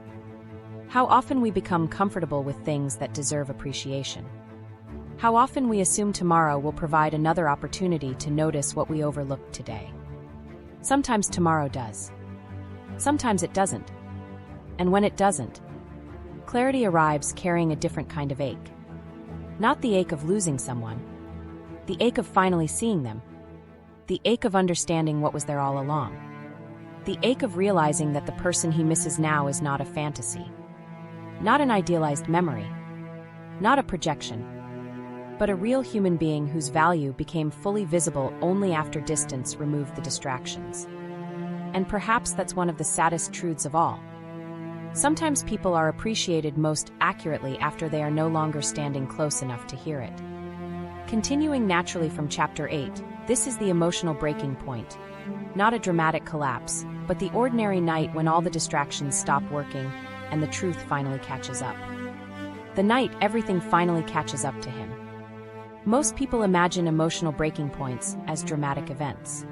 How often we become comfortable with things that deserve appreciation. How often we assume tomorrow will provide another opportunity to notice what we overlooked today. Sometimes tomorrow does. Sometimes it doesn't. And when it doesn't, clarity arrives carrying a different kind of ache. Not the ache of losing someone. The ache of finally seeing them. The ache of understanding what was there all along. The ache of realizing that the person he misses now is not a fantasy. Not an idealized memory. Not a projection. But a real human being whose value became fully visible only after distance removed the distractions. And perhaps that's one of the saddest truths of all. Sometimes people are appreciated most accurately after they are no longer standing close enough to hear it. Continuing naturally from Chapter 8, this is the emotional breaking point. Not a dramatic collapse, but the ordinary night when all the distractions stop working and the truth finally catches up. The night everything finally catches up to him. Most people imagine emotional breaking points as dramatic events.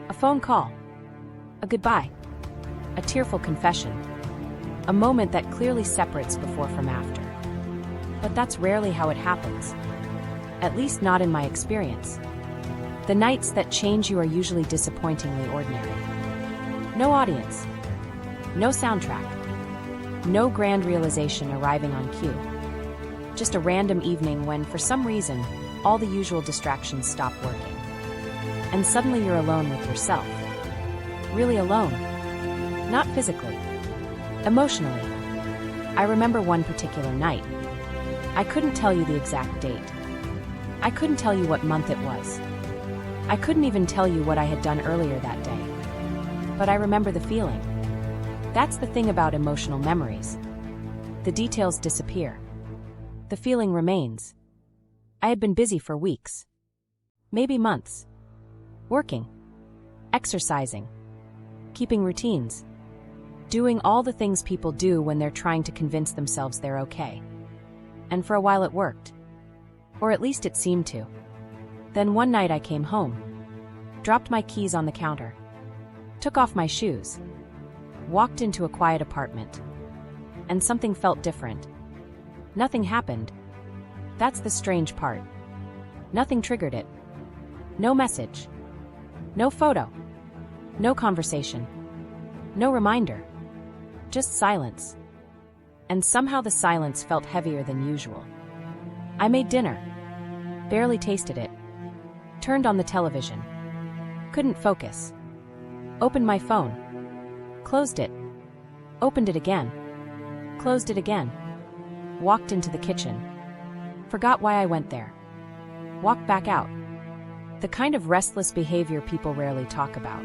A phone call. A goodbye. A tearful confession. A moment that clearly separates before from after. But that's rarely how it happens. At least not in my experience. The nights that change you are usually disappointingly ordinary. No audience. No soundtrack. No grand realization arriving on cue. Just a random evening when, for some reason, all the usual distractions stop working. And suddenly you're alone with yourself. Really alone. Not physically. Emotionally. I remember one particular night. I couldn't tell you the exact date. I couldn't tell you what month it was. I couldn't even tell you what I had done earlier that day. But I remember the feeling. That's the thing about emotional memories. The details disappear. The feeling remains. I had been busy for weeks. Maybe months. Working. Exercising. Keeping routines. Doing all the things people do when they're trying to convince themselves they're okay. And for a while it worked. Or at least it seemed to. Then one night I came home. Dropped my keys on the counter. Took off my shoes. Walked into a quiet apartment. And something felt different. Nothing happened. That's the strange part. Nothing triggered it. No message. No photo. No conversation. No reminder. Just silence. And somehow the silence felt heavier than usual. I made dinner. Barely tasted it. Turned on the television. Couldn't focus. Opened my phone. Closed it. Opened it again. Closed it again. Walked into the kitchen. Forgot why I went there. Walked back out. The kind of restless behavior people rarely talk about.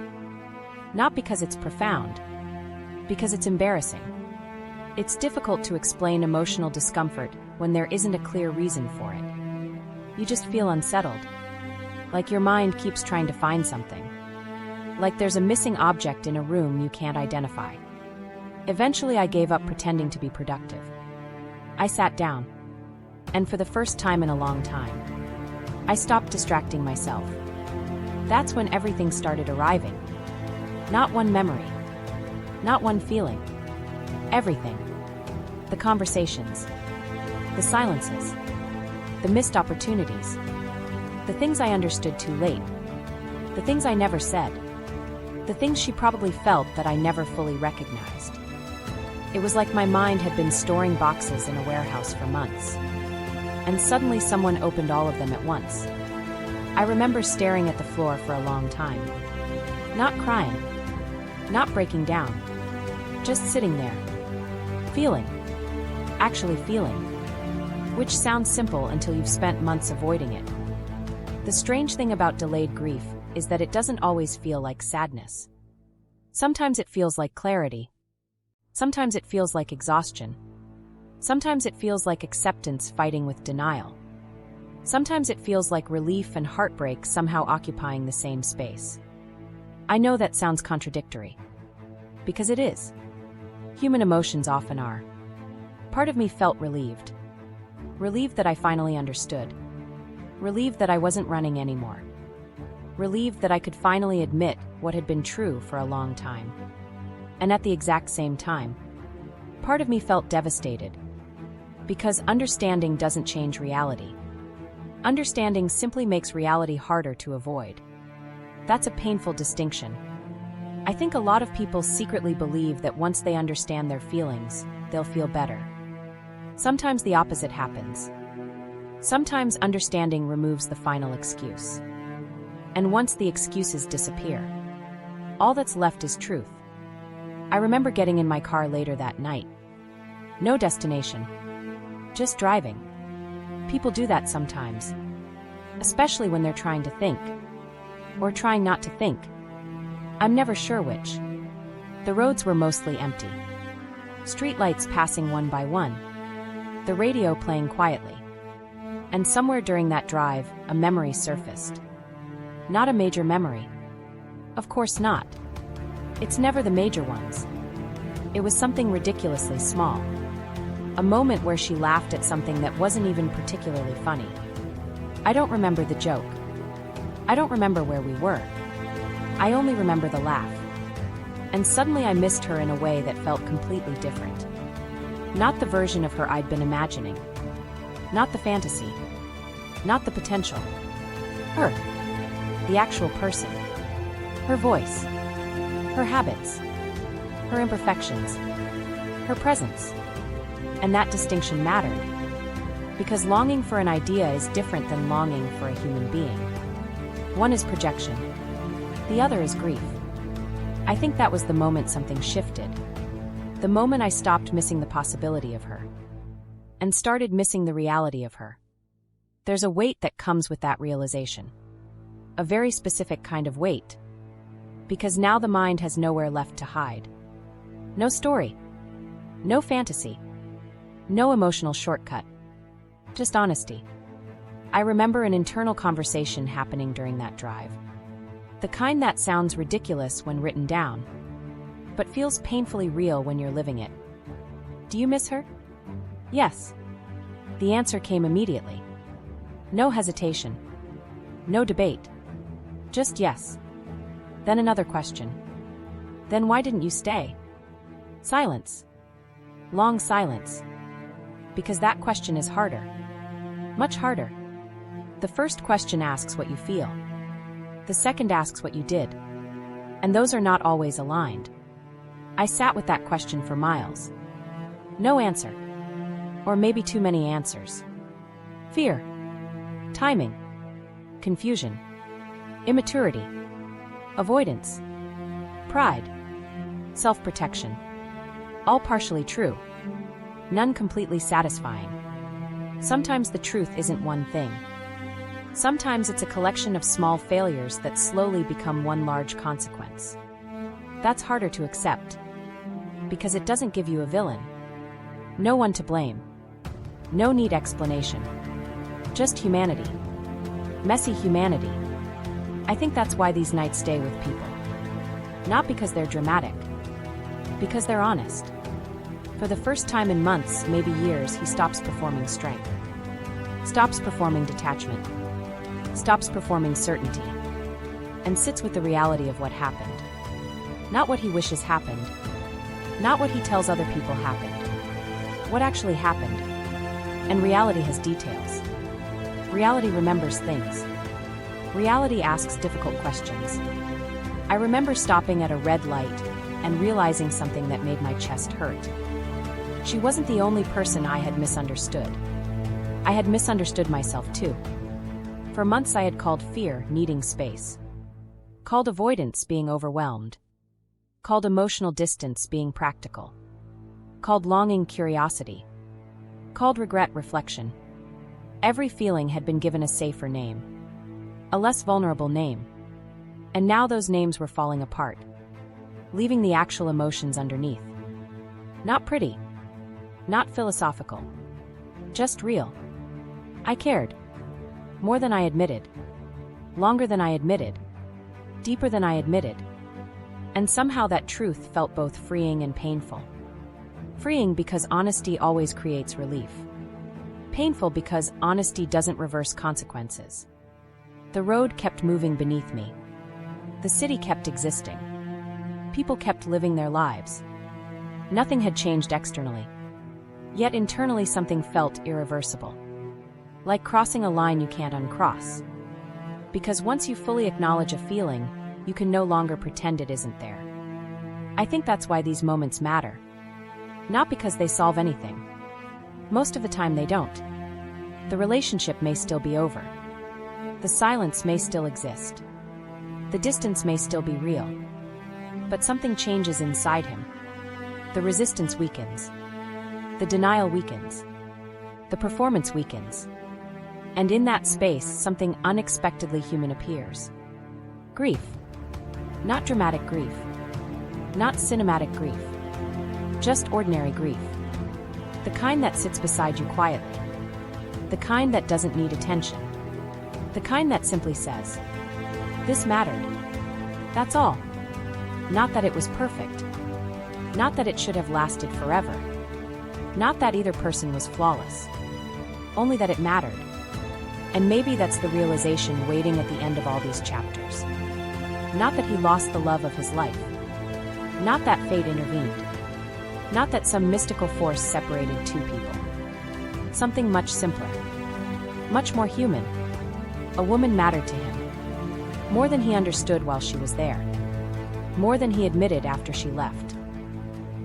Not because it's profound. Because it's embarrassing. It's difficult to explain emotional discomfort when there isn't a clear reason for it. You just feel unsettled. Like your mind keeps trying to find something. Like there's a missing object in a room you can't identify. Eventually I gave up pretending to be productive. I sat down. And for the first time in a long time, I stopped distracting myself. That's when everything started arriving. Not one memory. Not one feeling. Everything. The conversations. The silences. The missed opportunities. The things I understood too late. The things I never said. The things she probably felt that I never fully recognized. It was like my mind had been storing boxes in a warehouse for months. And suddenly someone opened all of them at once. I remember staring at the floor for a long time. Not crying. Not breaking down. Just sitting there. Feeling. Actually feeling. Which sounds simple until you've spent months avoiding it. The strange thing about delayed grief is that it doesn't always feel like sadness. Sometimes it feels like clarity. Sometimes it feels like exhaustion. Sometimes it feels like acceptance fighting with denial. Sometimes it feels like relief and heartbreak somehow occupying the same space. I know that sounds contradictory. Because it is. Human emotions often are. Part of me felt relieved. Relieved that I finally understood. Relieved that I wasn't running anymore. Relieved that I could finally admit what had been true for a long time. And at the exact same time, part of me felt devastated. Because understanding doesn't change reality. Understanding simply makes reality harder to avoid. That's a painful distinction. I think a lot of people secretly believe that once they understand their feelings, they'll feel better. Sometimes the opposite happens. Sometimes understanding removes the final excuse. And once the excuses disappear, all that's left is truth. I remember getting in my car later that night. No destination. Just driving. People do that sometimes. Especially when they're trying to think. Or trying not to think. I'm never sure which. The roads were mostly empty. Streetlights passing one by one. The radio playing quietly. And somewhere during that drive, a memory surfaced. Not a major memory. Of course not. It's never the major ones. It was something ridiculously small. A moment where she laughed at something that wasn't even particularly funny. I don't remember the joke. I don't remember where we were. I only remember the laugh. And suddenly I missed her in a way that felt completely different. Not the version of her I'd been imagining. Not the fantasy. Not the potential. Her. The actual person. Her voice. Her habits. Her imperfections. Her presence. And that distinction mattered. Because longing for an idea is different than longing for a human being. One is projection. The other is grief. I think that was the moment something shifted. The moment I stopped missing the possibility of her. And started missing the reality of her. There's a weight that comes with that realization. A very specific kind of weight. Because now the mind has nowhere left to hide. No story. No fantasy. No emotional shortcut. Just honesty. I remember an internal conversation happening during that drive. The kind that sounds ridiculous when written down, but feels painfully real when you're living it. Do you miss her? Yes. The answer came immediately. No hesitation. No debate. Just yes. Then another question. Then why didn't you stay? Silence. Long silence. Because that question is harder. Much harder. The first question asks what you feel. The second asks what you did. And those are not always aligned. I sat with that question for miles. No answer. Or maybe too many answers. Fear. Timing. Confusion. Immaturity. Avoidance. Pride. Self-protection. All partially true. None completely satisfying. Sometimes the truth isn't one thing. Sometimes it's a collection of small failures that slowly become one large consequence. That's harder to accept. Because it doesn't give you a villain. No one to blame. No neat explanation. Just humanity. Messy humanity. I think that's why these nights stay with people. Not because they're dramatic. Because they're honest. For the first time in months, maybe years, he stops performing strength. Stops performing detachment. Stops performing certainty. And sits with the reality of what happened. Not what he wishes happened. Not what he tells other people happened. What actually happened. And reality has details. Reality remembers things. Reality asks difficult questions. I remember stopping at a red light and realizing something that made my chest hurt. She wasn't the only person I had misunderstood. I had misunderstood myself too. For months I had called fear needing space. Called avoidance being overwhelmed. Called emotional distance being practical. Called longing curiosity. Called regret reflection. Every feeling had been given a safer name. A less vulnerable name. And now those names were falling apart. Leaving the actual emotions underneath. Not pretty. Not philosophical. Just real. I cared. More than I admitted. Longer than I admitted. Deeper than I admitted. And somehow that truth felt both freeing and painful. Freeing because honesty always creates relief. Painful because honesty doesn't reverse consequences. The road kept moving beneath me. The city kept existing. People kept living their lives. Nothing had changed externally. Yet internally something felt irreversible. Like crossing a line you can't uncross. Because once you fully acknowledge a feeling, you can no longer pretend it isn't there. I think that's why these moments matter. Not because they solve anything. Most of the time they don't. The relationship may still be over. The silence may still exist. The distance may still be real. But something changes inside him. The resistance weakens. The denial weakens. The performance weakens. And in that space, something unexpectedly human appears. Grief. Not dramatic grief. Not cinematic grief. Just ordinary grief. The kind that sits beside you quietly. The kind that doesn't need attention. The kind that simply says, "This mattered." That's all. Not that it was perfect. Not that it should have lasted forever. Not that either person was flawless. Only that it mattered. And maybe that's the realization waiting at the end of all these chapters. Not that he lost the love of his life. Not that fate intervened. Not that some mystical force separated two people. Something much simpler. Much more human. A woman mattered to him. More than he understood while she was there. More than he admitted after she left.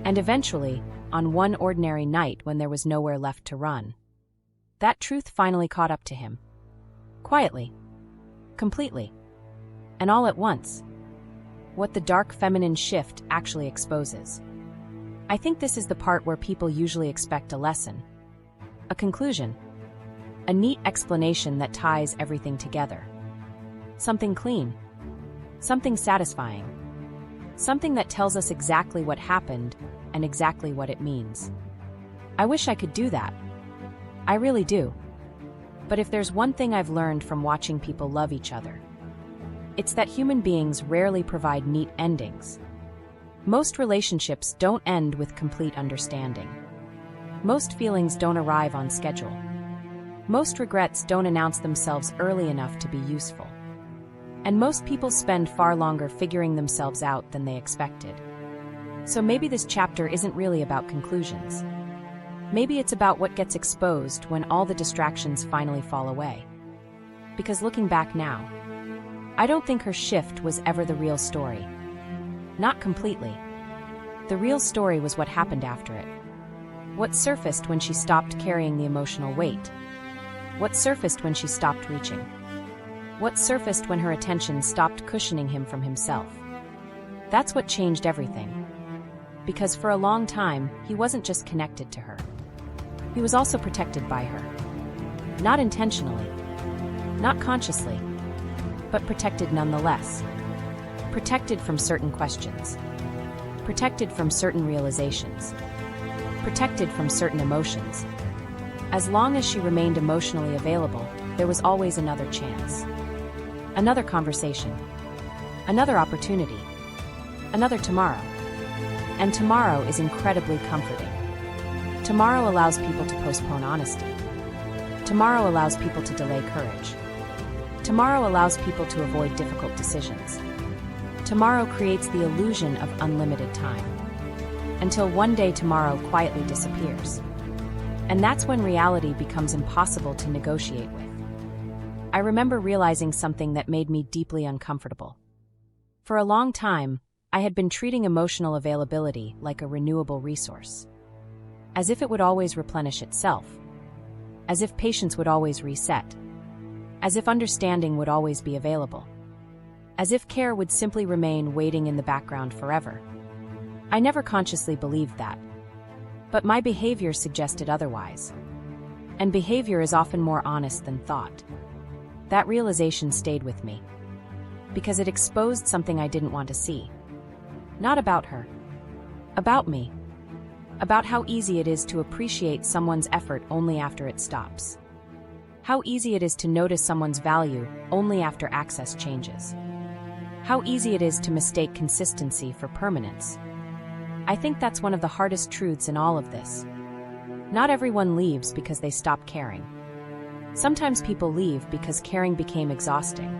And eventually, on one ordinary night when there was nowhere left to run, that truth finally caught up to him. Quietly. Completely. And all at once. What the dark feminine shift actually exposes. I think this is the part where people usually expect a lesson. A conclusion. A neat explanation that ties everything together. Something clean. Something satisfying. Something that tells us exactly what happened and exactly what it means. I wish I could do that. I really do. But if there's one thing I've learned from watching people love each other, it's that human beings rarely provide neat endings. Most relationships don't end with complete understanding. Most feelings don't arrive on schedule. Most regrets don't announce themselves early enough to be useful. And most people spend far longer figuring themselves out than they expected. So maybe this chapter isn't really about conclusions. Maybe it's about what gets exposed when all the distractions finally fall away. Because looking back now, I don't think her shift was ever the real story. Not completely. The real story was what happened after it. What surfaced when she stopped carrying the emotional weight? What surfaced when she stopped reaching? What surfaced when her attention stopped cushioning him from himself? That's what changed everything. Because for a long time, he wasn't just connected to her. He was also protected by her. Not intentionally, not consciously, but protected nonetheless. Protected from certain questions. Protected from certain realizations. Protected from certain emotions. As long as she remained emotionally available, there was always another chance. Another conversation. Another opportunity. Another tomorrow. And tomorrow is incredibly comforting. Tomorrow allows people to postpone honesty. Tomorrow allows people to delay courage. Tomorrow allows people to avoid difficult decisions. Tomorrow creates the illusion of unlimited time. Until one day tomorrow quietly disappears. And that's when reality becomes impossible to negotiate with. I remember realizing something that made me deeply uncomfortable. For a long time, I had been treating emotional availability like a renewable resource. As if it would always replenish itself. As if patience would always reset. As if understanding would always be available. As if care would simply remain waiting in the background forever. I never consciously believed that. But my behavior suggested otherwise. And behavior is often more honest than thought. That realization stayed with me. Because it exposed something I didn't want to see. Not about her. About me. About how easy it is to appreciate someone's effort only after it stops. How easy it is to notice someone's value only after access changes. How easy it is to mistake consistency for permanence. I think that's one of the hardest truths in all of this. Not everyone leaves because they stop caring. Sometimes people leave because caring became exhausting.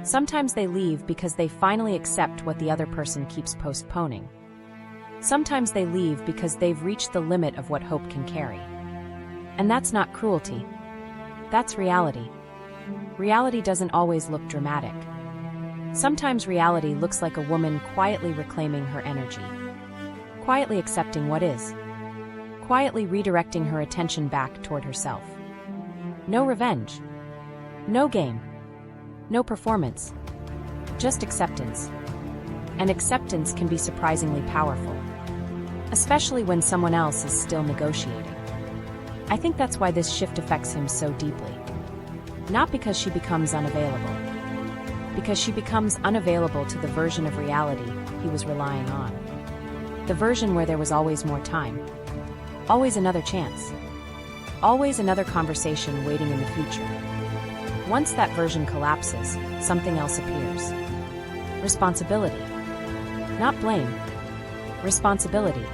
Sometimes they leave because they finally accept what the other person keeps postponing. Sometimes they leave because they've reached the limit of what hope can carry. And that's not cruelty. That's reality. Reality doesn't always look dramatic. Sometimes reality looks like a woman quietly reclaiming her energy. Quietly accepting what is. Quietly redirecting her attention back toward herself. No revenge. No game. No performance. Just acceptance. And acceptance can be surprisingly powerful. Especially when someone else is still negotiating. I think that's why this shift affects him so deeply. Not because she becomes unavailable. Because she becomes unavailable to the version of reality he was relying on. The version where there was always more time. Always another chance. Always another conversation waiting in the future. Once that version collapses, something else appears. Responsibility. Not blame. Responsibility.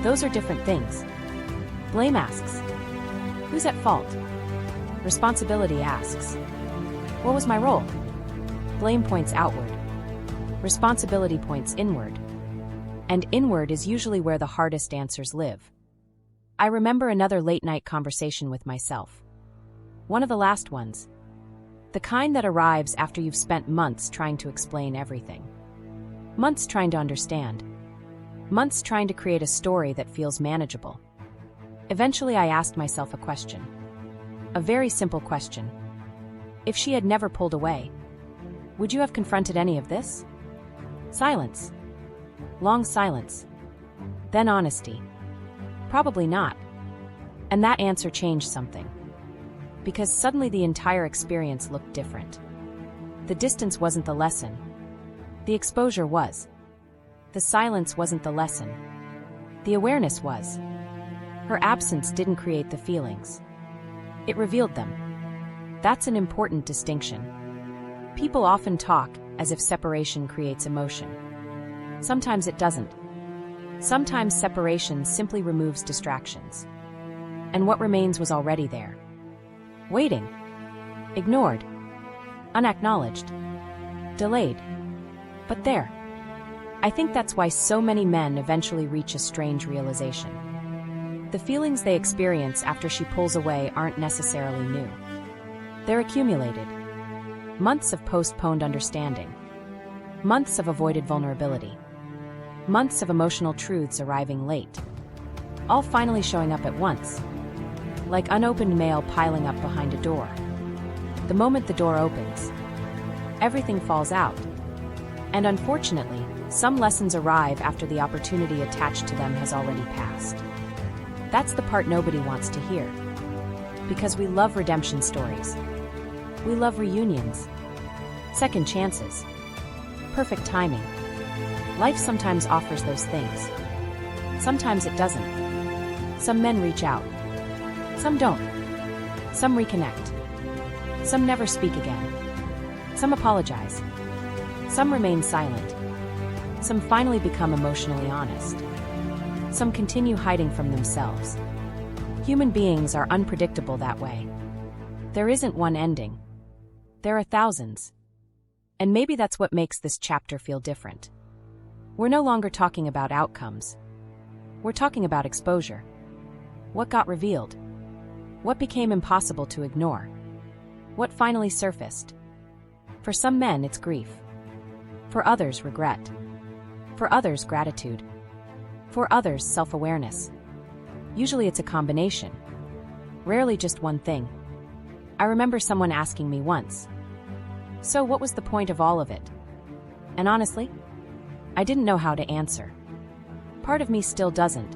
Those are different things. Blame asks, who's at fault? Responsibility asks, what was my role? Blame points outward. Responsibility points inward. And inward is usually where the hardest answers live. I remember another late-night conversation with myself. One of the last ones. The kind that arrives after you've spent months trying to explain everything. Months trying to understand. Months trying to create a story that feels manageable. Eventually I asked myself a question. A very simple question. If she had never pulled away, would you have confronted any of this? Silence. Long silence. Then honesty. Probably not. And that answer changed something. Because suddenly the entire experience looked different. The distance wasn't the lesson. The exposure was. The silence wasn't the lesson. The awareness was. Her absence didn't create the feelings. It revealed them. That's an important distinction. People often talk as if separation creates emotion. Sometimes it doesn't. Sometimes separation simply removes distractions. And what remains was already there. Waiting. Ignored. Unacknowledged. Delayed. But there. I think that's why so many men eventually reach a strange realization. The feelings they experience after she pulls away aren't necessarily new. They're accumulated. Months of postponed understanding. Months of avoided vulnerability. Months of emotional truths arriving late. All finally showing up at once. Like unopened mail piling up behind a door. The moment the door opens, everything falls out. And unfortunately, some lessons arrive after the opportunity attached to them has already passed. That's the part nobody wants to hear. Because we love redemption stories. We love reunions. Second chances. Perfect timing. Life sometimes offers those things. Sometimes it doesn't. Some men reach out. Some don't. Some reconnect. Some never speak again. Some apologize. Some remain silent. Some finally become emotionally honest. Some continue hiding from themselves. Human beings are unpredictable that way. There isn't one ending. There are thousands. And maybe that's what makes this chapter feel different. We're no longer talking about outcomes. We're talking about exposure. What got revealed? What became impossible to ignore? What finally surfaced? For some men, it's grief. For others, regret. For others, gratitude. For others, self-awareness. Usually it's a combination. Rarely just one thing. I remember someone asking me once, "So what was the point of all of it?" And honestly, I didn't know how to answer. Part of me still doesn't.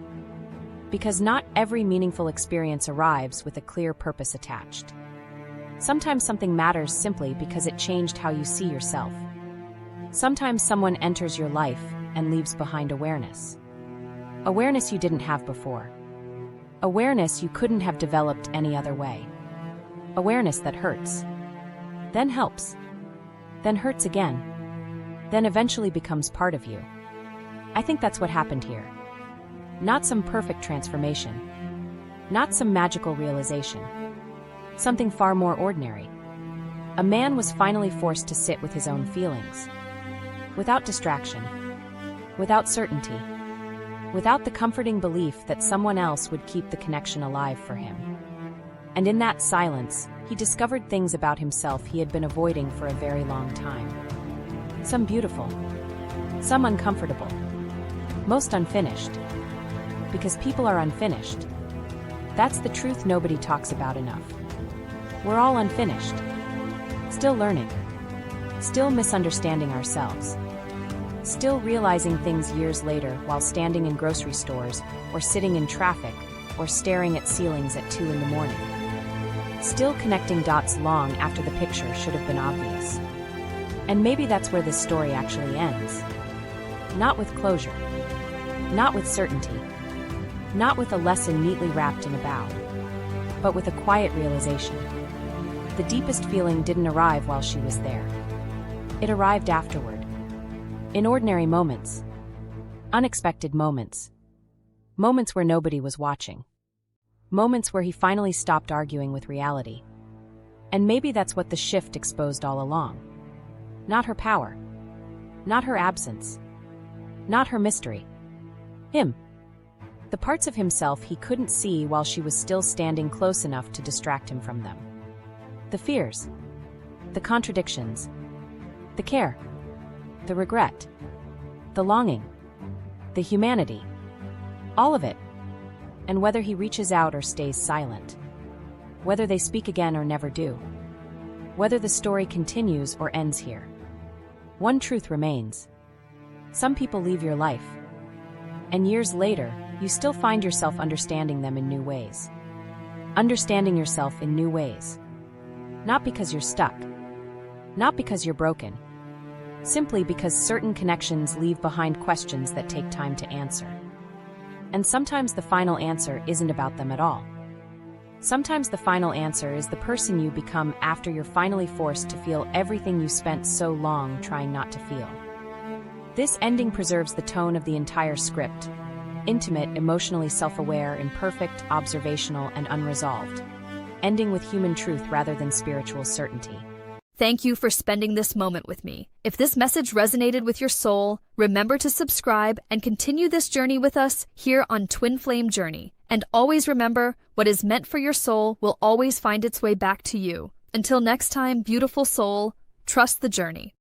Because not every meaningful experience arrives with a clear purpose attached. Sometimes something matters simply because it changed how you see yourself. Sometimes someone enters your life and leaves behind awareness. Awareness you didn't have before. Awareness you couldn't have developed any other way. Awareness that hurts. Then helps. Then hurts again. Then eventually becomes part of you. I think that's what happened here. Not some perfect transformation. Not some magical realization. Something far more ordinary. A man was finally forced to sit with his own feelings. Without distraction. Without certainty. Without the comforting belief that someone else would keep the connection alive for him. And in that silence, he discovered things about himself he had been avoiding for a very long time. Some beautiful. Some uncomfortable. Most unfinished. Because people are unfinished. That's the truth nobody talks about enough. We're all unfinished. Still learning. Still misunderstanding ourselves. Still realizing things years later while standing in grocery stores, or sitting in traffic, or staring at ceilings at 2 a.m. Still connecting dots long after the picture should have been obvious. And maybe that's where this story actually ends. Not with closure. Not with certainty. Not with a lesson neatly wrapped in a bow. But with a quiet realization. The deepest feeling didn't arrive while she was there. It arrived afterward. In ordinary moments. Unexpected moments. Moments where nobody was watching. Moments where he finally stopped arguing with reality. And maybe that's what the shift exposed all along. Not her power. Not her absence. Not her mystery. Him. The parts of himself he couldn't see while she was still standing close enough to distract him from them. The fears. The contradictions. The care. The regret. The longing. The humanity. All of it. And whether he reaches out or stays silent. Whether they speak again or never do. Whether the story continues or ends here. One truth remains. Some people leave your life. And years later, you still find yourself understanding them in new ways. Understanding yourself in new ways. Not because you're stuck. Not because you're broken, simply because certain connections leave behind questions that take time to answer. And sometimes the final answer isn't about them at all. Sometimes the final answer is the person you become after you're finally forced to feel everything you spent so long trying not to feel. This ending preserves the tone of the entire script: intimate, emotionally self-aware, imperfect, observational, and unresolved, ending with human truth rather than spiritual certainty. Thank you for spending this moment with me. If this message resonated with your soul, remember to subscribe and continue this journey with us here on Twin Flame Journey. And always remember, what is meant for your soul will always find its way back to you. Until next time, beautiful soul, trust the journey.